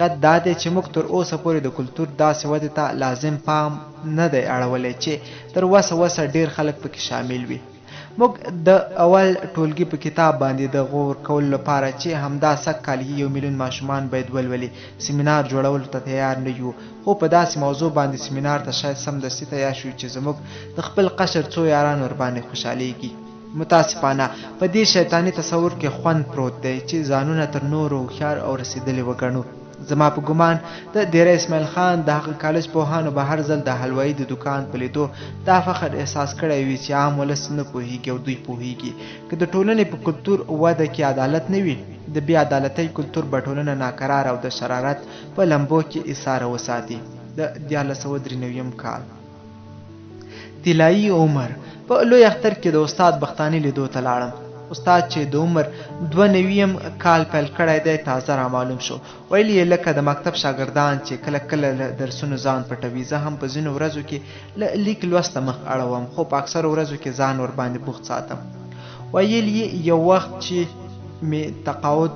حقیقت دا دی چې موږ تر اوسه پورې د کلتور داسې ودې ته لازم پام نه دی اړولی چې تر وسه ډېر خلک پکې شامل وي. موږ د اول ټولګي په کتاب باندې د غور کولو لپاره چې همدا سږ کال 1 میلیون ماشومان باید ولولي سیمینار جوړولو ته تیار نه یو، خو په داسې موضوع باندې سیمینار ته شاید سمدستي تیار شو چې زموږ د خپل قشر څو یاران ورباندې خوشحالیږي. متاسفانه په دې شیطاني تصور کې خوند پروت دی چې ځانونه تر نورو هوښیار او رسېدلي وګڼو. زما په ګمان د دیره اسماعیل خان د هغه کالج پوهانو به هر ځل د حلوایي د دوکان په لیدو دا فخر احساس کړی وي چې عام ولس نه پوهیږي او دوی پوهیږي. که د ټولنې په کلتور وده کې عدالت نه وي د بې عدالتۍ کلتور به ټولنه ناقرار او د شرارت په لمبو کې ایساره وساتي. د 1993 کال طلایي عمر په لوی اختر کې د استاد بختاني لیدو ته لاړم. استاد چې د عمر 92 کال پیل کړی دی تازه را معلوم شو. ویل یې لکه د مکتب شاګردان چې کله کله له درسونو ځان پټوي. زه هم په ځینو ورځو کې له لیک لوست مخ اړوم خو په اکثرو ورځو کې ځان ورباندې بوخت ساتم. ویل یې یو وخت چې مې تقاعد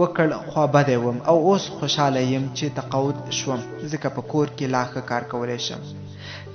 وکړ خوابدی وم او اوس خوشحاله یم چې تقاعد شوم ځکه په کور کې لا ښه کار کولی شم.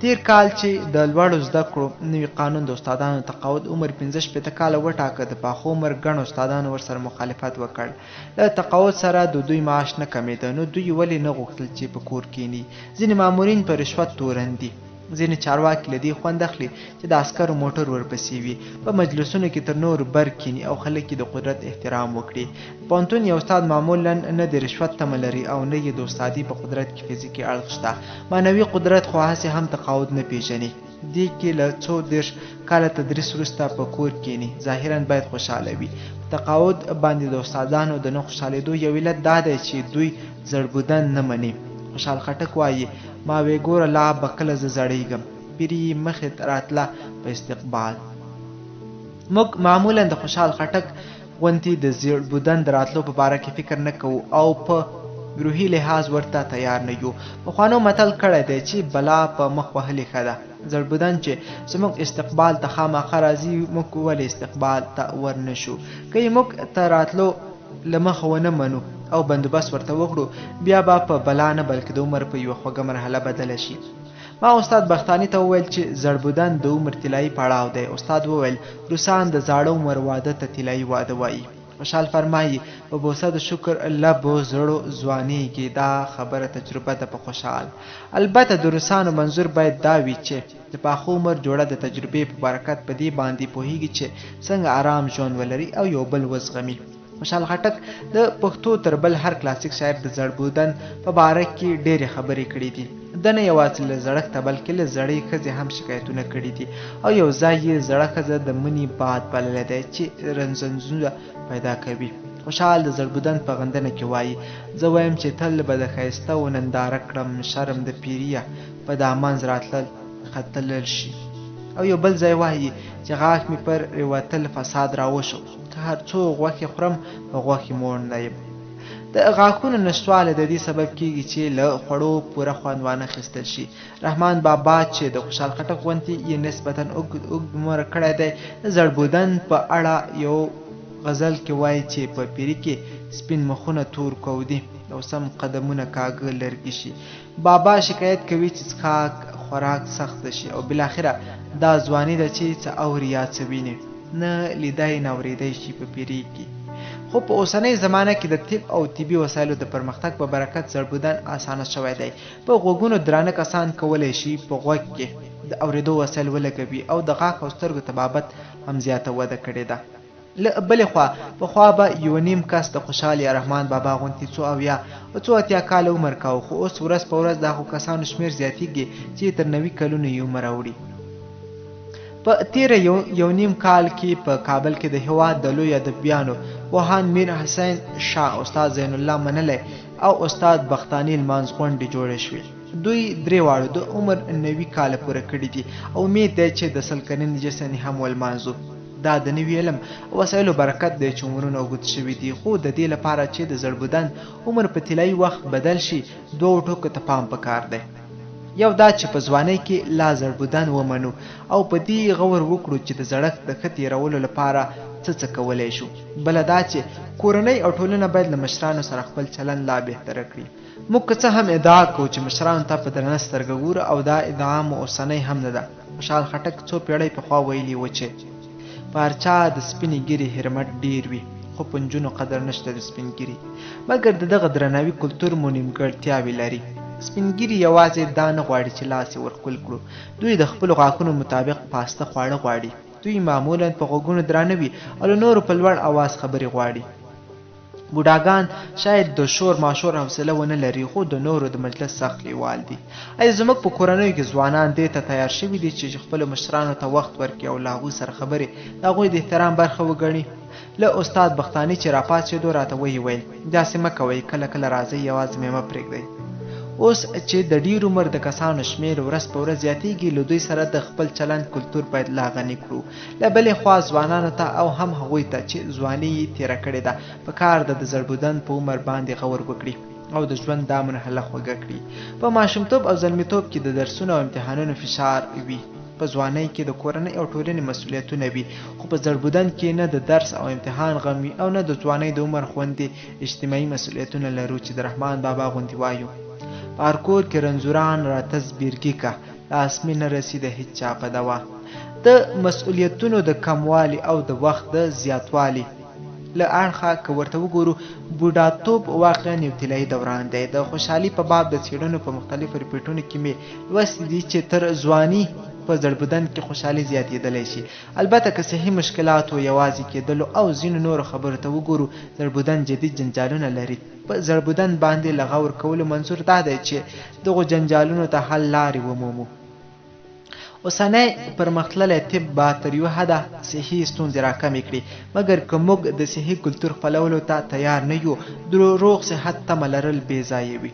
تیر کال چې د لوړو زده کړو نوي قانون د استادانو تقاعد عمر 65 کاله وټاکه د پاخه عمر ګڼو استادانو ورسره مخالفت وکړ. له تقاعد سره د دوی معاش نه کمیده نو دوی ولې نه غوښتل چې په کور کینی. ځینې مامورین په رشوت تورن دي. ځینې چارواکي له دې خوند اخلي چې د عسکرو موټر ورپسې وي، په مجلسونو کې تر نورو بر کیني او خلک یې د قدرت احترام وکړي. پوهنتون یو استاد معمولا نه د رشوت تمه لري او نه یې د استادي په قدرت کې فزیکي اړخ شته. معنوي قدرت خو هسې هم تقاعد نه پیژني. دې کې له 30 کاله تدریس وروسته په کور کینی، ظاهرا باید خوشحاله وي. په تقاعد باندې د استادانو د نه خوشحالېدو یو علت دا دی چې دوی زړبودن نه مني. خوشحال خټک وایي ما وی ګوره لا به کله زه زړېږم، پیري مخې ته راتله په استقبال. موږ معمولا د خوشحال خټک غوندې د زړبودن د راتلو په باره کې فکر نه کوو او په روحي لحاظ ورته تیار نه یو. پخوانو متل کړی دی چې بلا په مخ وهلې ښه ده. زړبودن چې زموږ استقبال ته خامخا راځي، موږ ولې استقبال ته ورنشو؟ که یې موږ ته راتلو له مخه ونه منو او بندوبست ورته وکړو، بیا به په بلا نه بلکې د عمر په یوه خوږه مرحله بدله شي. ما استاد بختاني ته وویل چې زړبودن د عمر طلایي پړاو دی. استاد وویل روسان د زاړه عمر واده ته طلایي واده وایي. خوشحال فرمایي په بوسه د شکر لبو زړو ځوانیږي، دا خبره تجربه ده په خوشحال. البته د روسانو منظور باید دا وي چې د پاخه عمر جوړه د تجربې په برکت په دې باندې پوهیږي چې څنګه آرام ژوند ولري او یو بل وزغمي. خوشحال خټک د پښتو تر بل هر کلاسیک شاعر د زړبودن په باره کې ډېرې خبرې کړې دي. د نه یوازې له زړښته بلکې له زړې ښځې هم شکایتونه کړي دي او یو ځای یې زړه ښځه د مني باد بللی دی چې رنځنځونه پیدا کوي. خوشحال د زړبودن په غندنه کې وایي زه وایم چې تل به د ښایسته و ننداره کړم، شرم د پیریه په دا منځ راتلل ختلل شي. او یو بل ځای وایي چې غاښ مې پر وتل فساد راوشو، که هر څو غوښې خورم په غوښې موړ نه یم. د غاښونو نشتوالی د دې سبب کیږي چې له خوړو پوره خوند وانه اخیستل شي. رحمان بابا چې د خوشحال خټک غوندې یې نسبتا اوږد عمر کړی دی، د زړبودن په اړه یو غزل کې وایي چې په پیري کې سپین مخونه تور کودي او سم قدمونه کاږه لرګي شي. بابا شکایت کوي چې څښاک خوراک سخت شي او بالاخره دا ځواني ده چې څه اوري یا څه ویني، نه لیدای نه اورېدی شي په پیري کې. خو په اوسنۍ زمانه کې د طب او طبي وسایلو د پرمختګ په برکت زړبودن اسانه شوی دی. په غوږونو درانه کسان کولی شي په غوږ کې د اورېدو وسایل ولګوي او د غاښ او سترګو طبابت هم زیاته وده کړې ده. له بلې خوا پخوا به یو نیم کس د خوشحال یا رحمان بابا غوندې 280 کاله عمر کاوه، خو اوس ورځ په ورځ د هغو کسانو شمېر زیاتېږي چې تر 90 کلونو یې عمر اوړي. په تیره یو نیم کال کې په کابل کې د هېواد د لوی ادبیانو پوهاند میر حسین شاه، استاد زین الله منلی او استاد بختاني لمانځ غونډې جوړې شوې. دوی درې واړو د عمر 90 کاله پوره کړي دي او امید دی چې د 100 کلنې جشن هم ولمانځو. دا د نوي علم او وسایلو برکت دی چې عمرونه اوږد شوي دي، خو د دې لپاره چې د زړبودن عمر په طلایي وخت بدل شي 2 ټکو ته پام پکار دی. یو دا چې په ځوانۍ کې لا زړبودن ومنو او په دې غور وکړو چې د زړښت د ښه تېرولو لپاره څه کولی شو. بله دا چې کورنۍ او ټولنه باید له مشرانو سره خپل چلند لا بهتره کړي. موږ که څه هم ادعا کوو چې مشرانو ته په درنه سترګه ګورو او دا ادعا مو اوسنۍ هم نه ده. خوشحال خټک 2 پیړۍ پخوا ویلي و چې پارچا د سپینې ګیرې هرمټ ډیر وي، خو په نجونو قدر نشته د سپین ګیري، مګر د دغه درناوي کلتور مو نیمګړتیاوې لري. سپین ګیري یوازې دا نه غواړي چې لاس یې ورښکل کړو، دوی د خپلو غاښونو مطابق پاسته خواړه غواړي. دوی معمولا په غوږونو درانه وي او له نورو په لوړ اواز خبرې غواړي. بوډاګان شاید د شور ماشور حوصله ونه لري، خو د نورو د مجلس سخت لیوال دي. ایا زموږ په کورنیو کې ځوانان دې ته تیار شوي دي چې خپلو مشرانو ته وخت ورکړي او له هغوی سره خبرې د هغوی د احترام برخه وګڼي؟ له استاد بختاني چې راپاڅېدو راته ویې ویل داسې مه کوئ، کله کله راځئ یوازې مې مه پرېږدئ. اوس چې د ډېر عمر د کسانو شمېر ورځ په ورځ زیاتېږي، له دوی سره د خپل چلند کلتور باید لا غني کړو. له بلې خوا ځوانانو ته او هم هغوی ته چې ځواني یې تېره کړې ده په کار ده د زړبودن په عمر باندې غور وکړي او د ژوند دا مرحله خوږه کړي. په ماشومتوب او زلمیتوب کې د درسونو او امتحانونو فشار وي، په ځوانۍ کې د کورنۍ او ټولنې مسؤلیتونه وي، خو په زړبودن کې نه د درس او امتحان غم وي او نه د ځوانۍ د عمر خوندې اجتماعي مسؤلیتونه لرو چې د رحمان بابا غوندې وایو پارکور کې رنځوران را تزبیرګي که لاس مې نه رسیده هیڅ چا په دوا. د مسؤلیتونو د کموالي او د وخت د زیاتوالي له اړخه که ورته وګورو بوډاتوب واقعا یو طلایي دوران دی. د خوشحالي په باب د څېړنو په مختلفو ریپورټونو کې مې لوستي دي چې تر ځواني په زړبودن کې خوشحالي زیاتېدلی شي. البته که صحي مشکلاتو یوازې کېدلو او ځینو نورو خبرو ته وګورو زړبودن جدي جنجالونه لري. په زړبودن باندې له غور کولو منظور دا دی چې دغو جنجالونو ته حل لارې ومومو. اوسنی پرمختللی طب به تر یوه حده صحي ستونزې راکمې کړي، مګر که موږ د صحي کلتور خپلولو ته تیار نه یو د روغ صحت تمه لرل بې ځایه وي.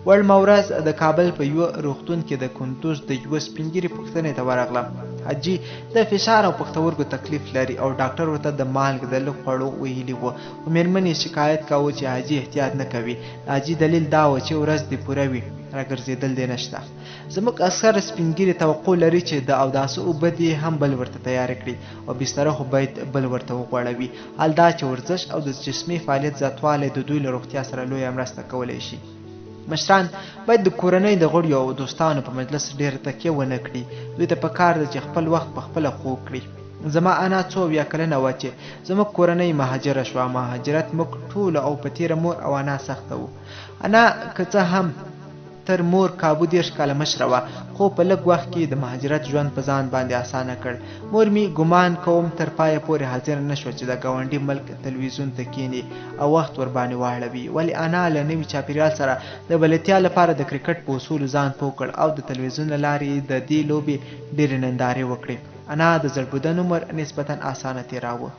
وړمه ورځ د کابل په یوه روغتون کې د کندوز د یوه سپین ږیري پوښتنې ته ورغلم. حاجي د فشار او پښتورګو تکلیف لري او ډاکټر ورته د مالګ د لږ خوړو ویلي وو. خو مېرمن یې شکایت کاوه چې حاجي احتیاط نه کوي. د حاجي دلیل دا و چې ورځ دې پوره وي، راګرځېدل دې نشته. زموږ اکثر سپین ږیري توقع لري چې د اوداسه اوبه دې هم بل ورته تیار کړي او بستره خو باید بل ورته وغوړوي. حال دا چې ورزش او د جسمي فعالیت زیاتوالی د دوی له روغتیا سره لویه مرسته کولی شي. مشران باید د کورنۍ د غړیو او دوستانو په مجلس ډېره تکیه ونه کړي. دوی ته پکار ده چې خپل وخت په خپله خوږ کړي. زما انا اویا کلنه وه چې زموږ کورنۍ مهاجره شوه. مهاجرت موږ ټولو او په تېره مور او انا سخته و. انا که څه هم تر مور کابو 30 کاله مشره وه، خو په لږ وخت کې د مهاجرت ژوند په ځان باندې اسانه کړ. مور مې ګمان کوم تر پایه پورې حاضر نه شوه چې د ګاونډي ملک تلویزیون ته کښېني او وخت ورباندې واړوي. ولې انا له نوي چاپېریال سره د بلدتیا لپاره د کرکټ په اصولو ځان پوه کړ او د تلویزیون له لارې د دې لوبې ډېرې نندارې وکړې. انا د زړبودن عمر نسبتا اسانه تېراوه.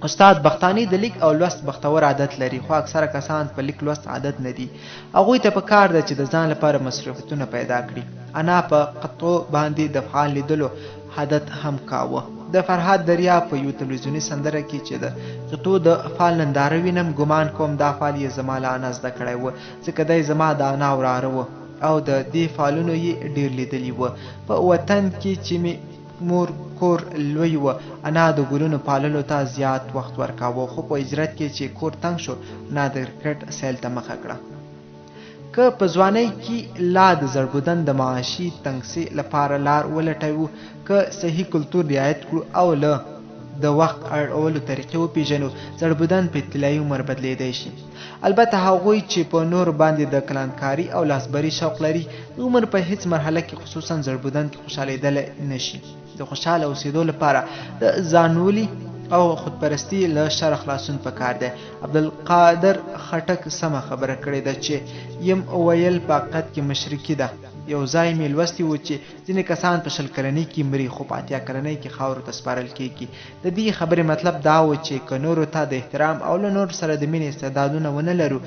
استاد بختاني د لیک او لوست بختور عادت لري، خو اکثره کسان په لیک لوست عادت نه دي. هغوی ته پکار ده چې د ځان لپاره مصروفیتونه پیدا کړي. انا په قطعو باندې د فعال لیدلو عادت هم کاوه. د فرهاد دریا په یو تلویزیوني سندره کې چې د قطعو د فعال ننداره وینم، ګمان کوم دا فعال یې زما له انا زده کړی و، ځکه دی زما د انا وراره و او د دې فعالونو یې ډېر لیدلي و. په وطن کې چې مې مور کور لوی و، انا د ګلونو پاللو ته زیات وخت ورکاوه، خو په هجرت کې چې کور تنګ شو انا د کرکټ سیل ته مخه کړه. که په ځوانۍ کې لا د زړبودن د معاشي تنګسي لپاره لار ولټوو، که صحي کلتور رعایت کړو او له د وخت اړولو طریقې وپېژنو، زړبودن په طلایي عمر بدلیدی شي. البته هغوی چې په نور باندې د کلانکاري او لاسبري شوق لري، د عمر په هیڅ مرحله کې خصوصا زړبودن کې خوشحالېدلی نه شي. د خوشحاله اوسېدو لپاره د ځانولي او خودپرستي له شر خلاصون پکار دی. عبدالقادر خټک سمه خبره کړې ده چې یم ویل په حقیقت کې مشرکي ده. یو ځای مې لوستي و چې ځینې کسان په 20 کلنۍ کې مري، خو په 80 کلنۍ کې خاورو ته سپارل کېږي. د دې خبرې مطلب دا و چې که نورو ته د احترام او له نورو سره د مینې استعدادونه ونه لرو،